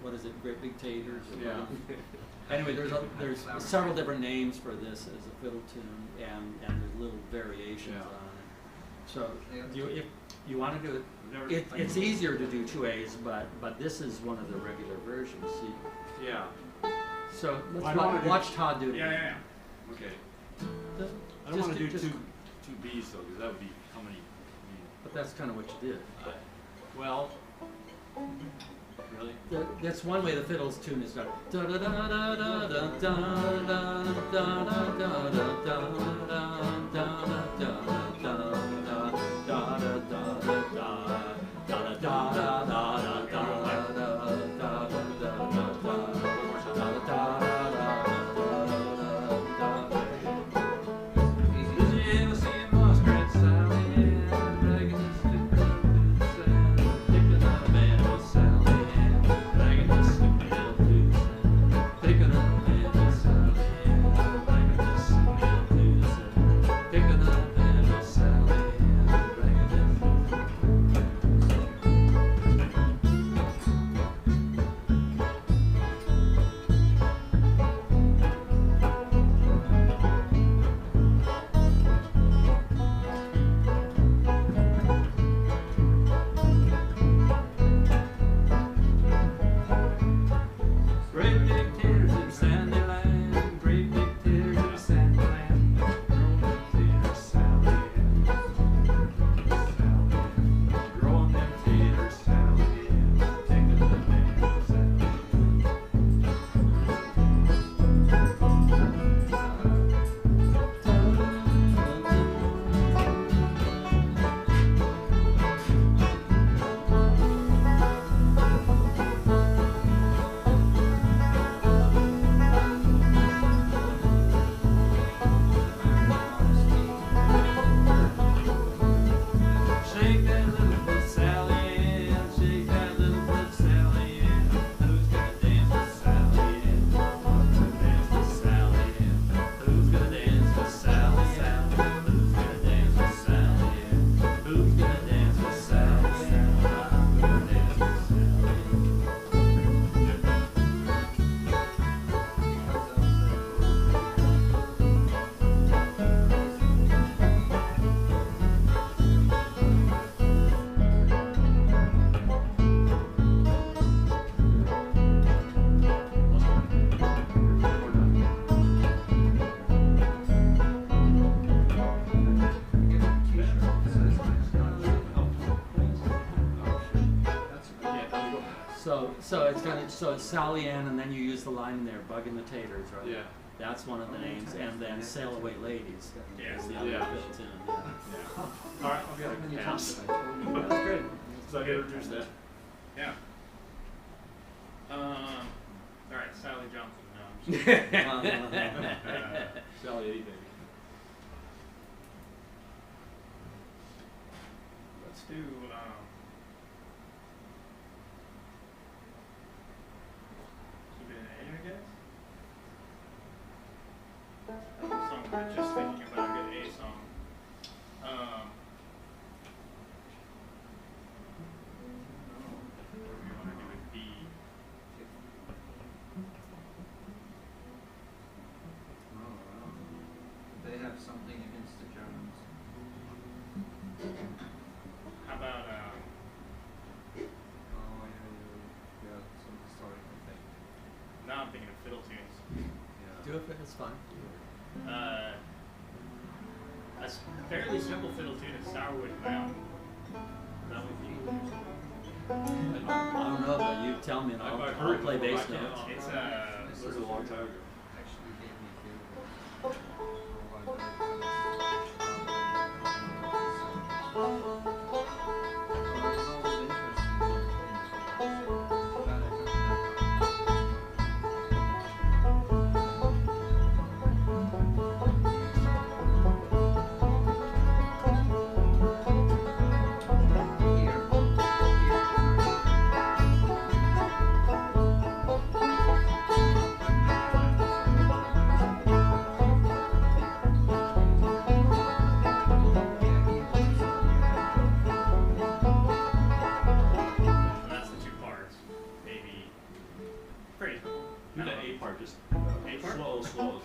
what is it, Great Big Taters? or Yeah. whatever. Anyway, there's several different names for this as a fiddle tune, and there's little variations Yeah. on it. So if you want to do Never- it, it's easier to do 2As, but this is one of the regular versions. See? Yeah. So Well, I let's don't wanna do- watch Todd do it. Yeah, again. yeah, Okay. Just- I don't want to do just- two Bs though, because that would be how many? But that's kind of what you did. Well, really? That's one way the fiddle's tune is done. Da da da da da da da da da da da So it's Sally Ann, and then you use the line in there, bugging the taters, right? Yeah. That's one of the names, and then Sail Away Ladies Yeah. is the other Yeah. built in. Yeah. Yeah. All right, I'll get a pass. That's great. So I get to introduce that. Yeah. All right, Sally Johnson. No, I'm just kidding. Sally Eddie, baby. Let's do. Keep it in A, I guess. That was a song we were just thinking about. A good A song. Or we want to do a B. They have something against the Germans. How about Oh, yeah, some historical thing. now I'm thinking of fiddle tunes. Yeah. Do it, it's fine. A fairly simple fiddle tune is Sourwood Mountain. That would be. I don't know, but you tell me, and I'll play bass notes. It's This was a long time ago. Actually gave me a few. That's the two parts. Maybe. Pretty simple. Do the A part, just A part? slow.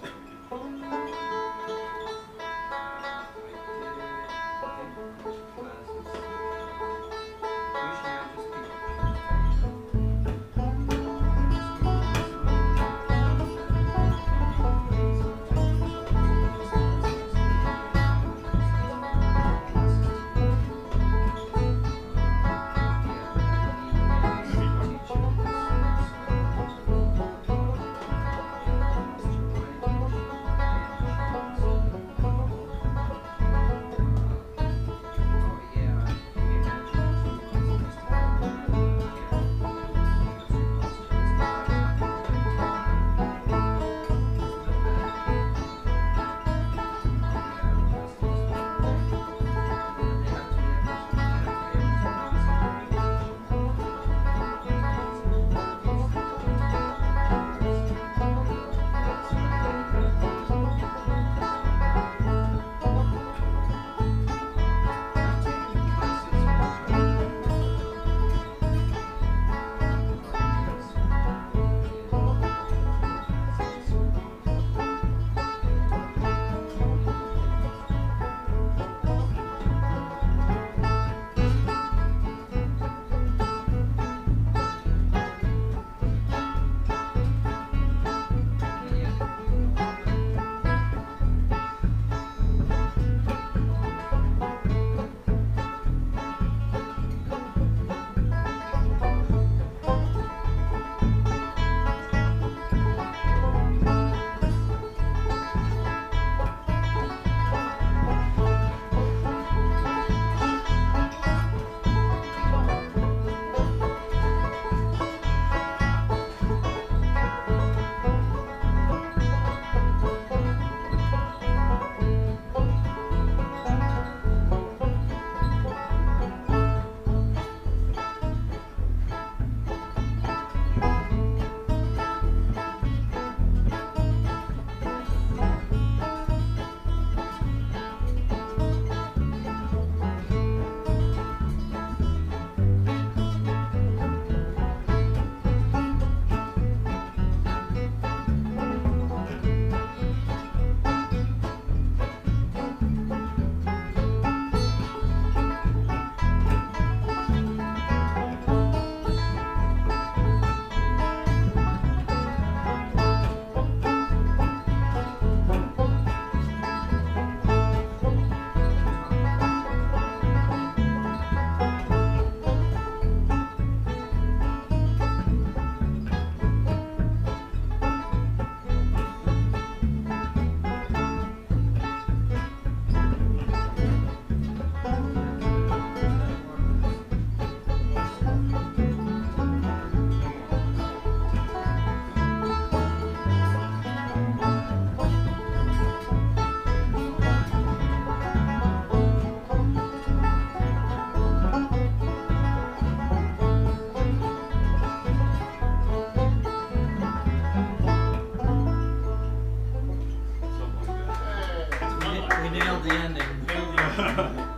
We nailed the ending. Nailed the ending.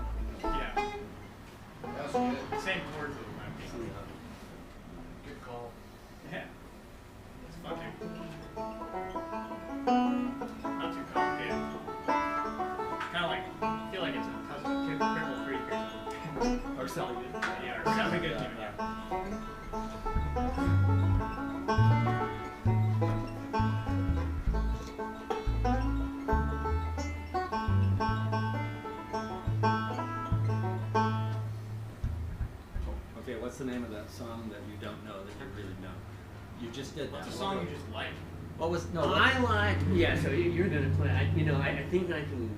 Yeah. That's good. Same chords as my piece. Good call. Yeah. It's fucking not too complicated. Kind of like, I feel like it's a cousin of Cripple Creek or something. Or something. Yeah, or something good too, yeah. Okay, what's the name of that song that you don't know that you really know? You just did that. What's a song you just like? What was no? What, I like. Yeah, so you're gonna play. I think I can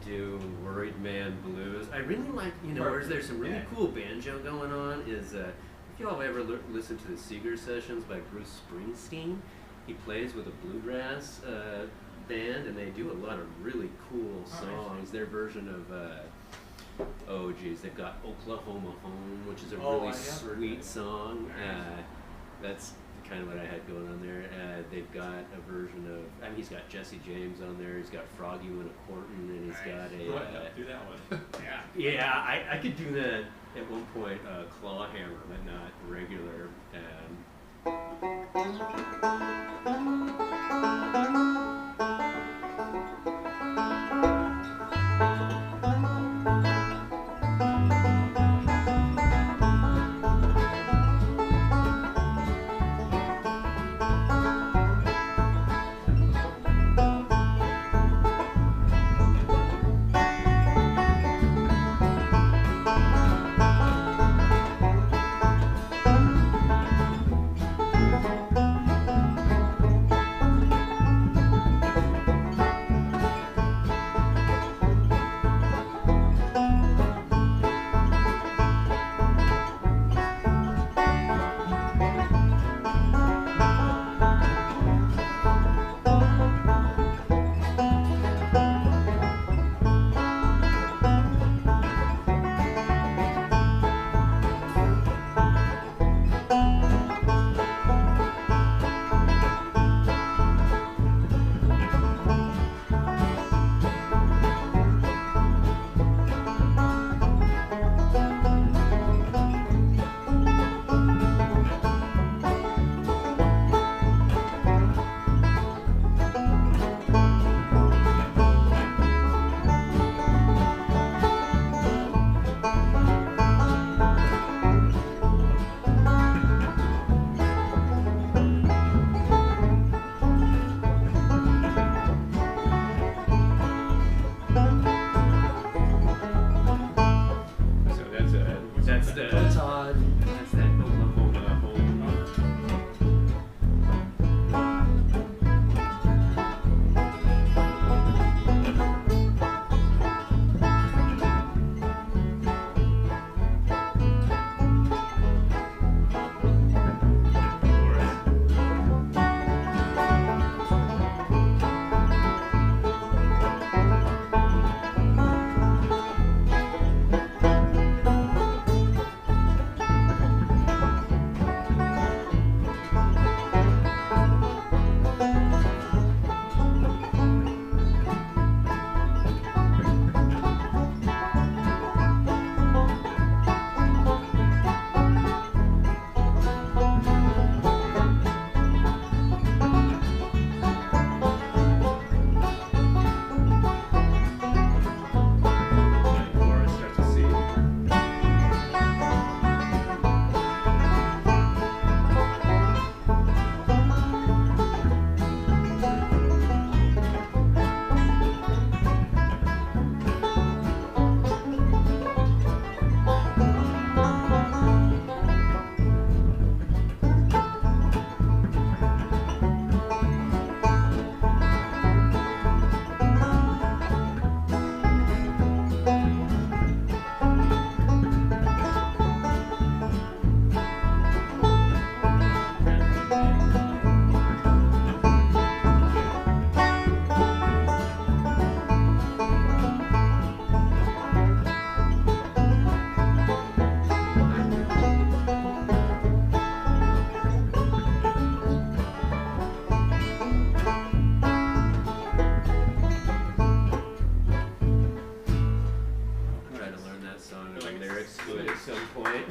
do Worried Man Blues. I really like. Where there's some really cool banjo going on. Is if y'all ever listened to the Seeger sessions by Bruce Springsteen, he plays with a bluegrass band, and they do a lot of really cool songs. Their version of they've got Oklahoma Home, which is a Oh, really I have heard sweet that. song. That's kind of what I had going on there. They've got a version of, he's got Jesse James on there. He's got Froggy Winnicotton, and he's got a. Do that one. Yeah. Yeah, I could do that at one point. Claw Hammer, but not regular.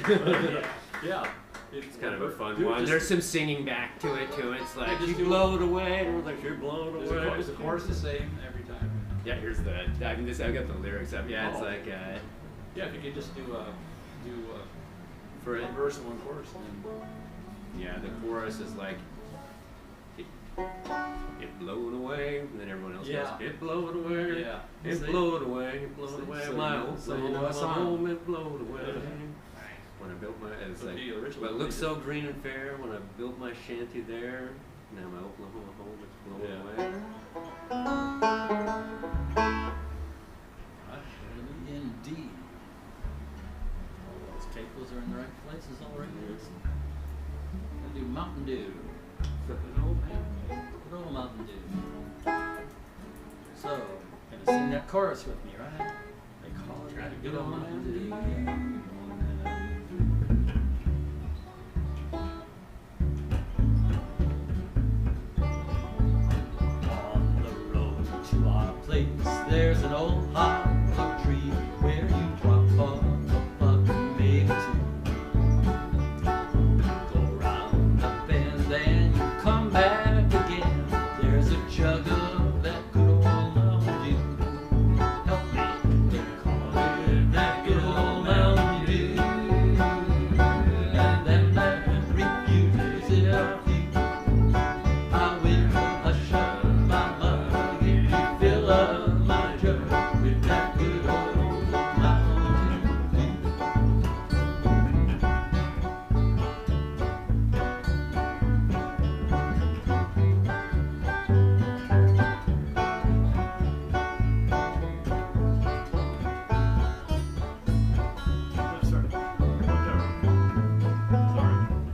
Yeah. It's kind of a fun Dude, one. just- There's some singing back to it too. It's like just you do- blow it away, and we're like you're blowing away. Is the chorus the same every time? Yeah, here's the. I mean, I've got the lyrics up. Yeah, it's Oh. like Yeah, if you could just do for it. one verse and one chorus, and then Yeah, the chorus is like. It blowed away, and then everyone else Yeah. goes, it blowed away, Yeah. it See? blowed away, it blowed See? away, So my you- old so you soul, know a my song. home, it blowed away. Nice. When I built my, it's So like, the original but it one looks they so green and fair when I built my shanty there. Now my Oklahoma home, it's blown Yeah. away. Right, in D. All those capos are in the right places already. Gonna do Mountain Dew. Good old man. Good old Mountain Dew. So, gonna sing that chorus with me, right? They call it that good old Mountain Dew. On the road to our place, there's an old hollow tree where you drop off a buck, maybe two. Go round the bend and you come back again. There's a jug of that good old Mountain Dew. Help me, they call it that good old Mountain Dew. And them that refuse it are few. I will hush up my mug if you fill up my jug with that good old Mountain Dew. sorry.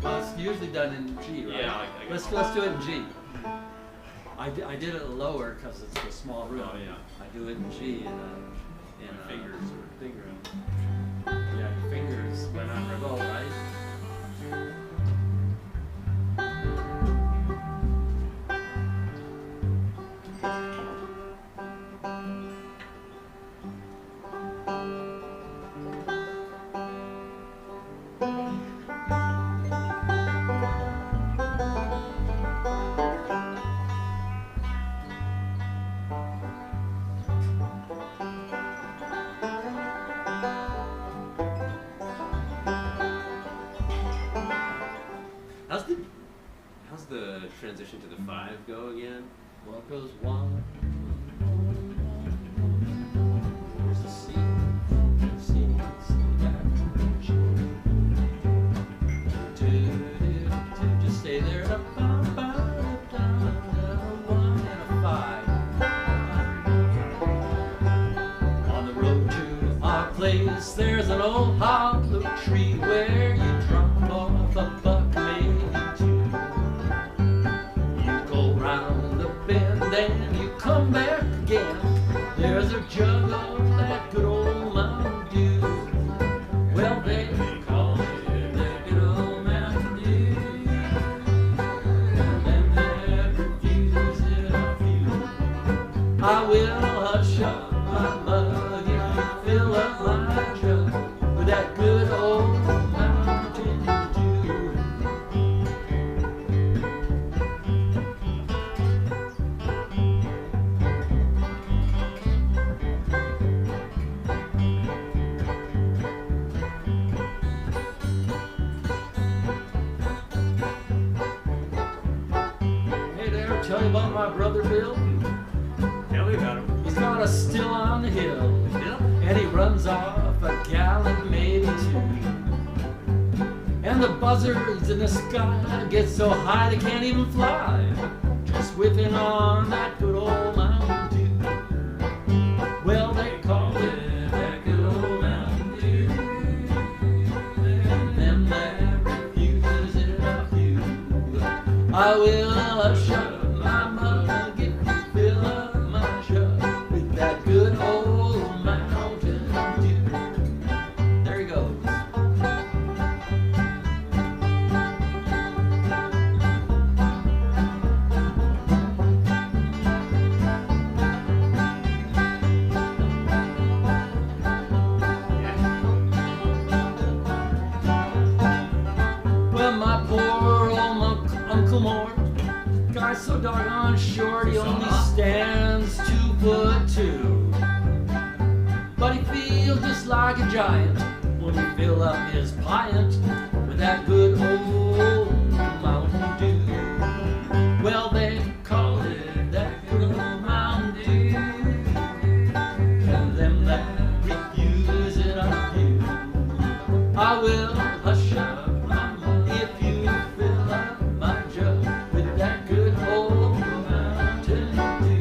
Well, it's usually done in G, right? Yeah, I let's guess. do it in G. I did it lower because it's a small room. Oh, yeah. I do it in G in My fingers are finger. Yeah, your fingers went on revolt, right? How's the transition to the 5 go again? Well, it goes 1. Where's the C? C. Back. Just stay there. 1 and a 5. On the road to our place, there's an old hollow tree where you drop off a buck, maybe 2. You go round the bend and you come back again. There's a jug of that good old Mountain Dew. Well, they call it that good old Mountain Dew. And them that refuse it are few. I will hush up my mug if you fill up my jug with that good old Mountain Dew. Hey there, tell you about my brother Bill. Tell me about him. He's got a still on the hill, and he runs off a gallon, maybe 2. And the buzzards in the sky get so high they can't even fly, just whiffing on that good old Mountain Dew. Well, they call it that good old Mountain Dew. And them that refuse it are few. I will hush up my mug if you fill up my jug with that good old Mountain Dew. There he goes. doggone short, he only stands 2'2". But he feels just like a giant when we fill up his pint with that good old Mountain Dew. Well, they call it that good old Mountain Dew, and them that refuse it are few. I will hush up, mama, if you fill up my jug with that good old Mountain Dew.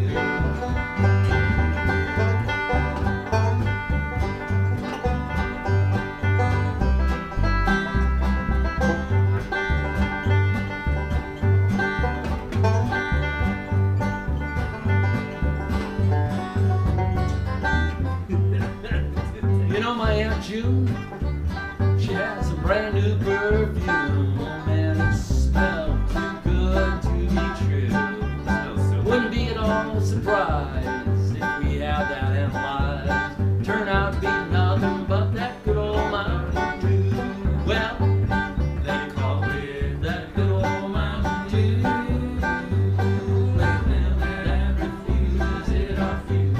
You know my Aunt June, she has a brand new perfume. Oh man, it smells too good to be true. Smells so Wouldn't be at all surprised if we had that analyzed. Turn out to be nothing but that good old Mountain Dew. Well, they call it that good old Mountain Dew. Let them that refuse it are few.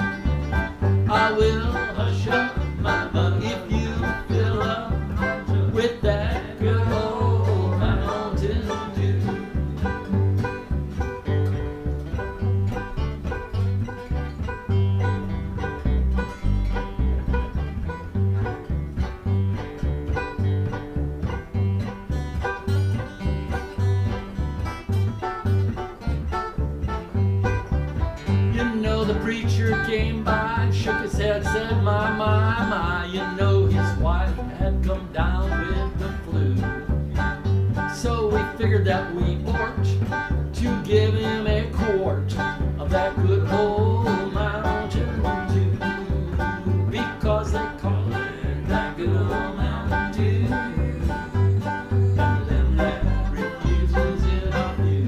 I will hush up, mama, if you fill up with that good old Mountain Dew. You know the preacher came by, shook his head, said, my, you know his wife had come down with the flu. So we figured that we ought to give him a quart of that good old Mountain Dew, because they call it that good old Mountain Dew. And them that refuses it are few.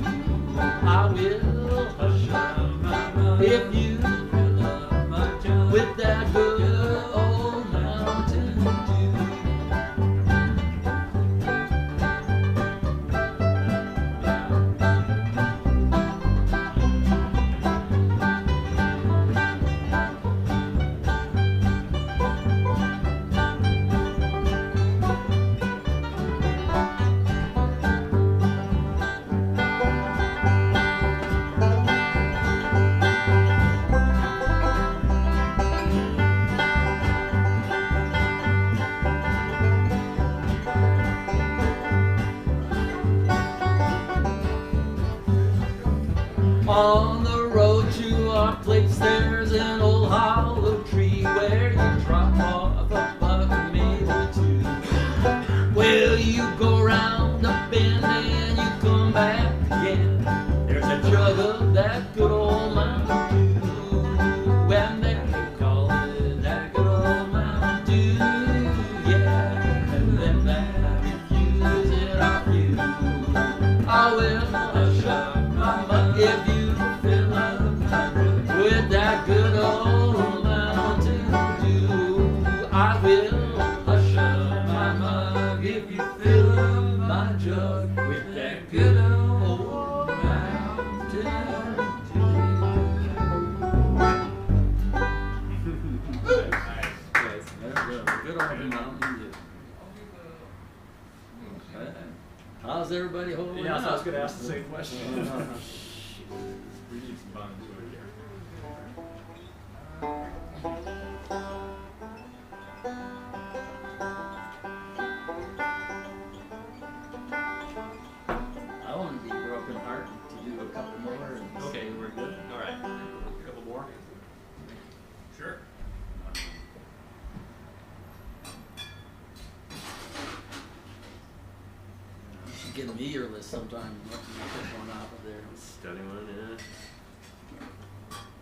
I will hush up, mama, if you fill up my jug with that good old Mountain Dew. On the road to our place, there's an old hollow tree where you drop off a buck and maybe two. Well, you go round the bend and you come back again. There's a jug of that good old Mountain Dew, and they call it that good old Mountain Dew. Yeah, and them that refuse it are few. I will hush up, mama, if you fill up with that good old Mountain Dew. I will hush up, mama, if you fill up my jug with that good old Mountain Dew. Nice. There we go. Good old Mountain Dew. How's everybody holding Yeah, up? so I was going to ask the same question. We need some fun to it here. I want to be broken heart to do a couple more. And Okay, we're good. All right. A couple more? Sure. You should give me your list sometime. Let me pick one out of there. Study one, yeah.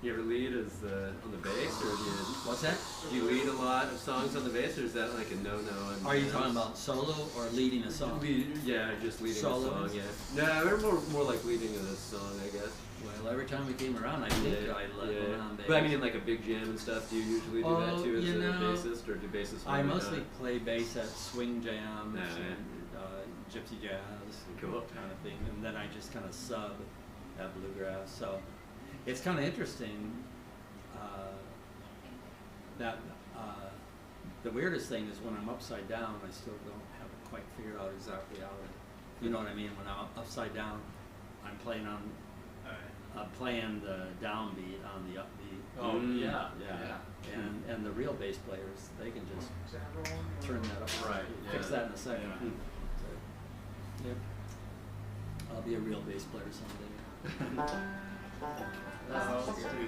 You ever lead as on the bass, or do What's that? you lead a lot of songs on the bass, or is that like a no-no? Are you talking about solo or leading a song? Yeah, just leading Solo? a song. Yeah. No, we're more like leading a song, I guess. Well, every time we came around, I think I led one on bass. But I mean, in like a big jam and stuff, do you usually do that too as you a know, bassist, or do bassists? I normally mostly not? play bass at swing jams Yeah, yeah. and gypsy jazz Cool. kind of thing, and then I just kind of sub at bluegrass. So it's kind of interesting that the weirdest thing is when I'm upside down, I still don't have it quite figured out exactly how to, you know what I mean? When I'm upside down, I'm playing on, playing the downbeat on the upbeat. Oh, yeah. And the real bass players, they can just turn that up. Right, Fix yeah. that in a second. Yeah. So, yep. I'll be a real bass player someday. Let's do,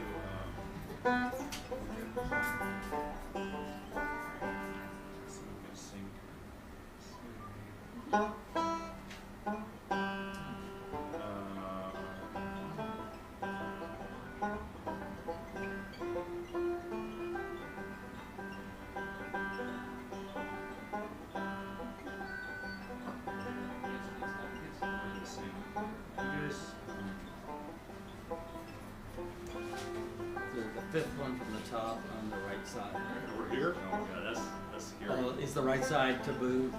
The fifth one from the top on the right side. We're here? Oh, yeah, that's scary. Oh, is the right side taboo?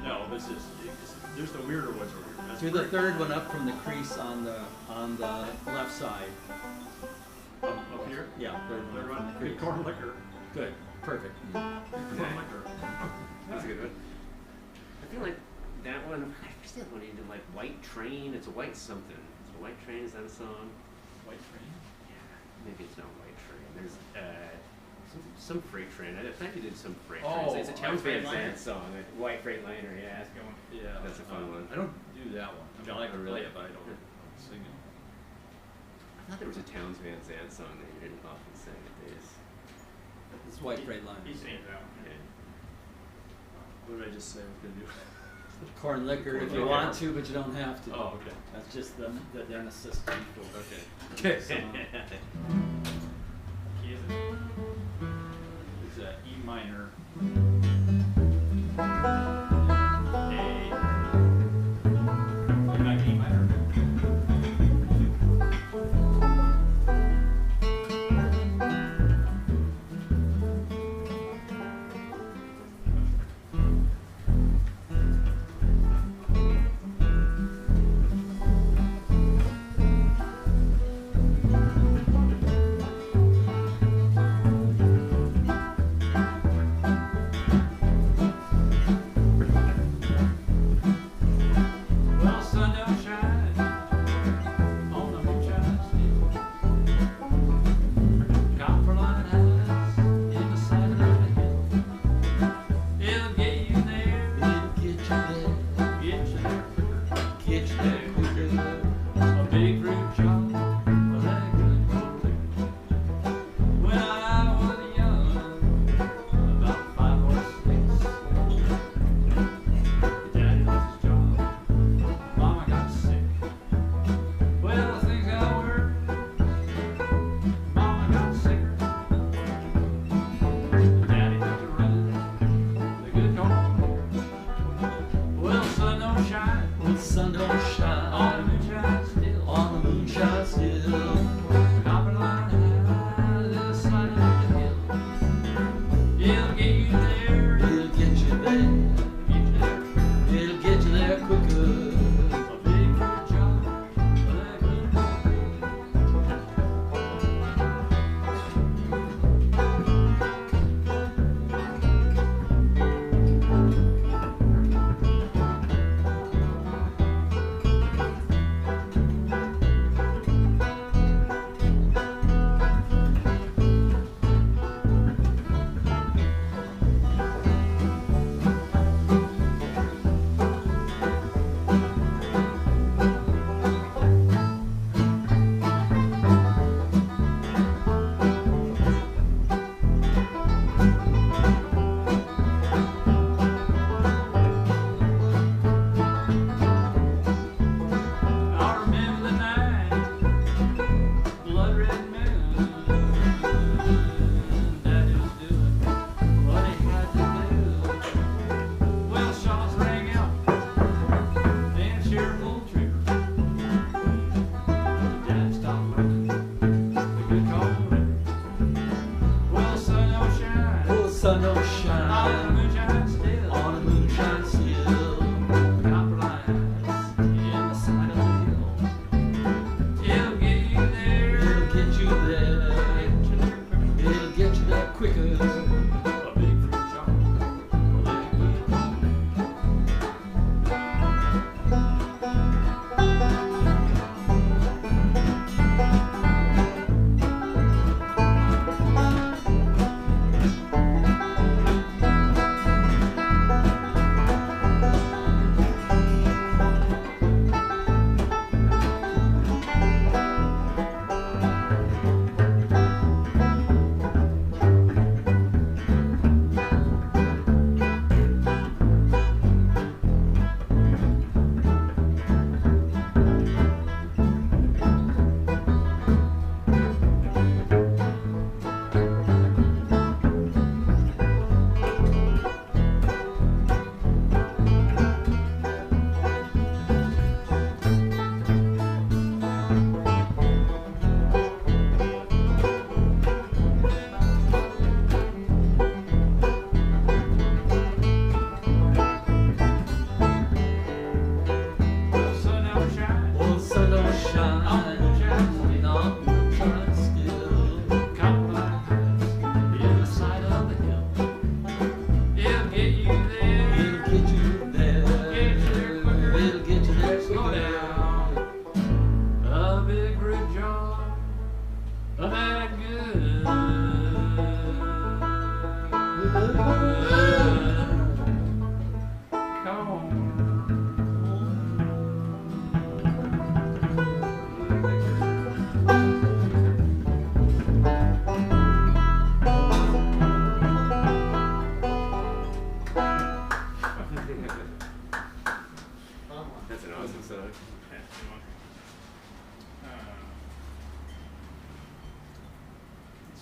No, this is, there's the weirder ones over here. That's Do the great. third one up from the crease on the left side. Up here? Yeah, third one. Third from one, the good crease. corn liquor. Good, perfect. Good corn liquor. That's a good one. I feel like that one, I forget the other one he did, like White Train. It's a white something. It's a White Train, is that a song? White train? Yeah, maybe it's not White Train. There's some freight train. I thought you did some freight Oh, train. It's a Towns White Van Freight Liner? Zandt song. White Freight Liner, yeah. That's a good one. Yeah. That's a fun one. I don't do that one. I mean, I like to play it, but I don't sing it. I thought there was a Towns Van Zandt song that you didn't often sing at these. It's white freight line. He sings that one. Yeah. What did I just say I was gonna do? Corn liquor if you Corn want liquor. to, but you don't have to. Oh, okay. That's just the dentist system. Okay. Okay. So, Key is it? It's E minor. A. You like E minor? Well, sun don't shine on the moonshine still. Copperline highs in the side of the hill. It'll get you there, it'll get you there, get you there quicker. get you there quicker. A big fruit chop, well, that good corn liquor. When I was young, about 5 or 6, Daddy lost his job. Mama got sick. Well, things got worse. Mama got sicker. Daddy took to running the good corn. Well, sun don't shine Well, the sun don't on the shine moonshine still. on the moonshine still. Copperline high, this side of the hill. It'll get you there, It'll get you there, get you there. it'll get you there quicker. A big fruit chop, well, that good corn.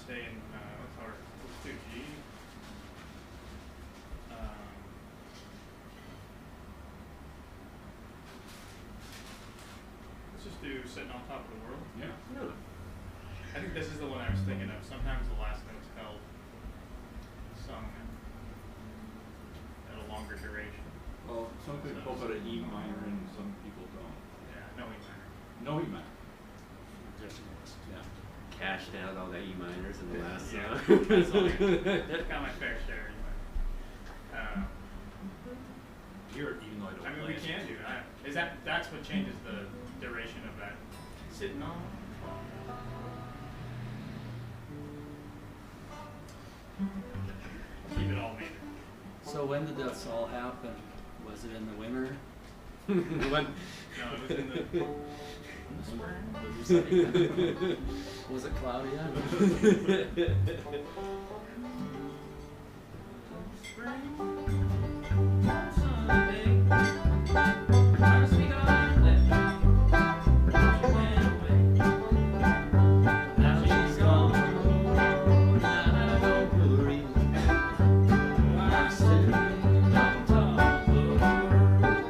stay in, what's our, let's do G. Let's just do Sitting on Top of the World. Yeah. No. I think this is the one I was thinking of. Sometimes the last note's held sung at a longer duration. Well, some people put an E minor and some people don't. Yeah, no E minor. No E minor. Yeah. Cashed out all the E minors in the last Yeah, song. that's all got my fair share. Here, even though I don't I mean, play we it. can do that. That's what changes the duration of that sitting on? Keep it all major. So when did this all happen? Was it in the winter? When- No, it was in the Was it cloudy out? Now she's gone, and I don't worry. I'm sitting on top of the world.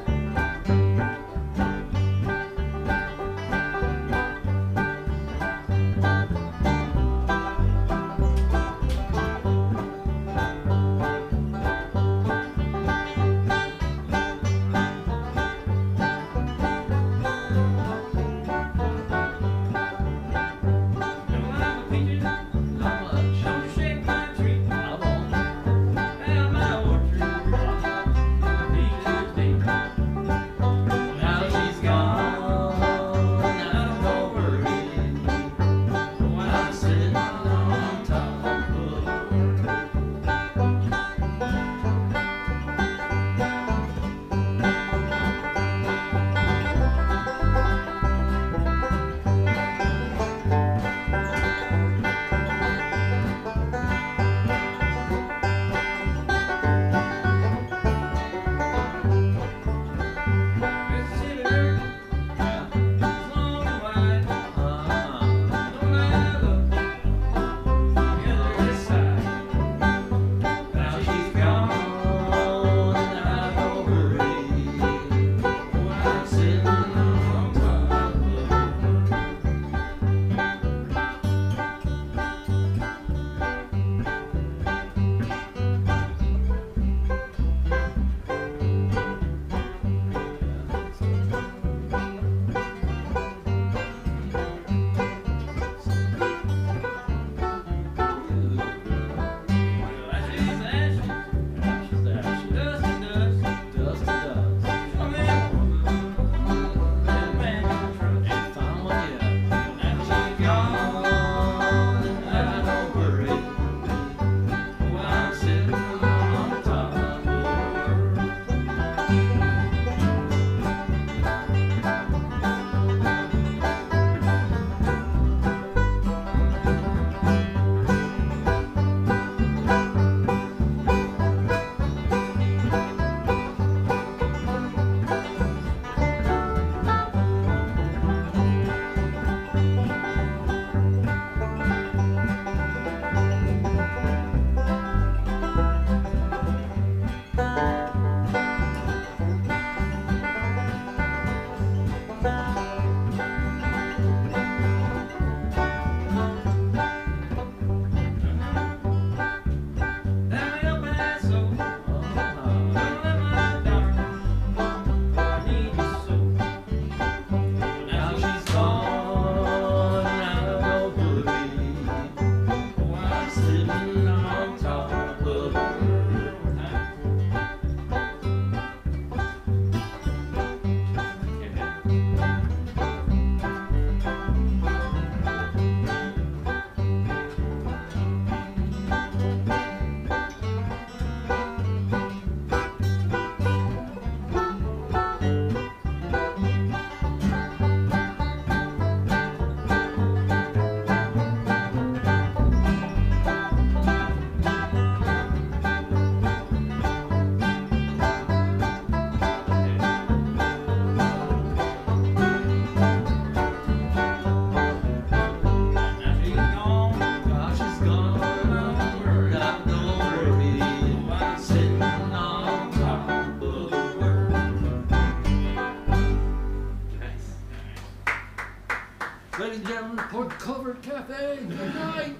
Hey, good night.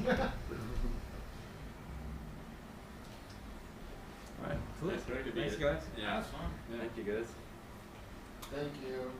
Yeah. All right, cool. Nice story to be Thanks, it. guys. That Yeah. was fun. Yeah. Thank you guys. Thank you.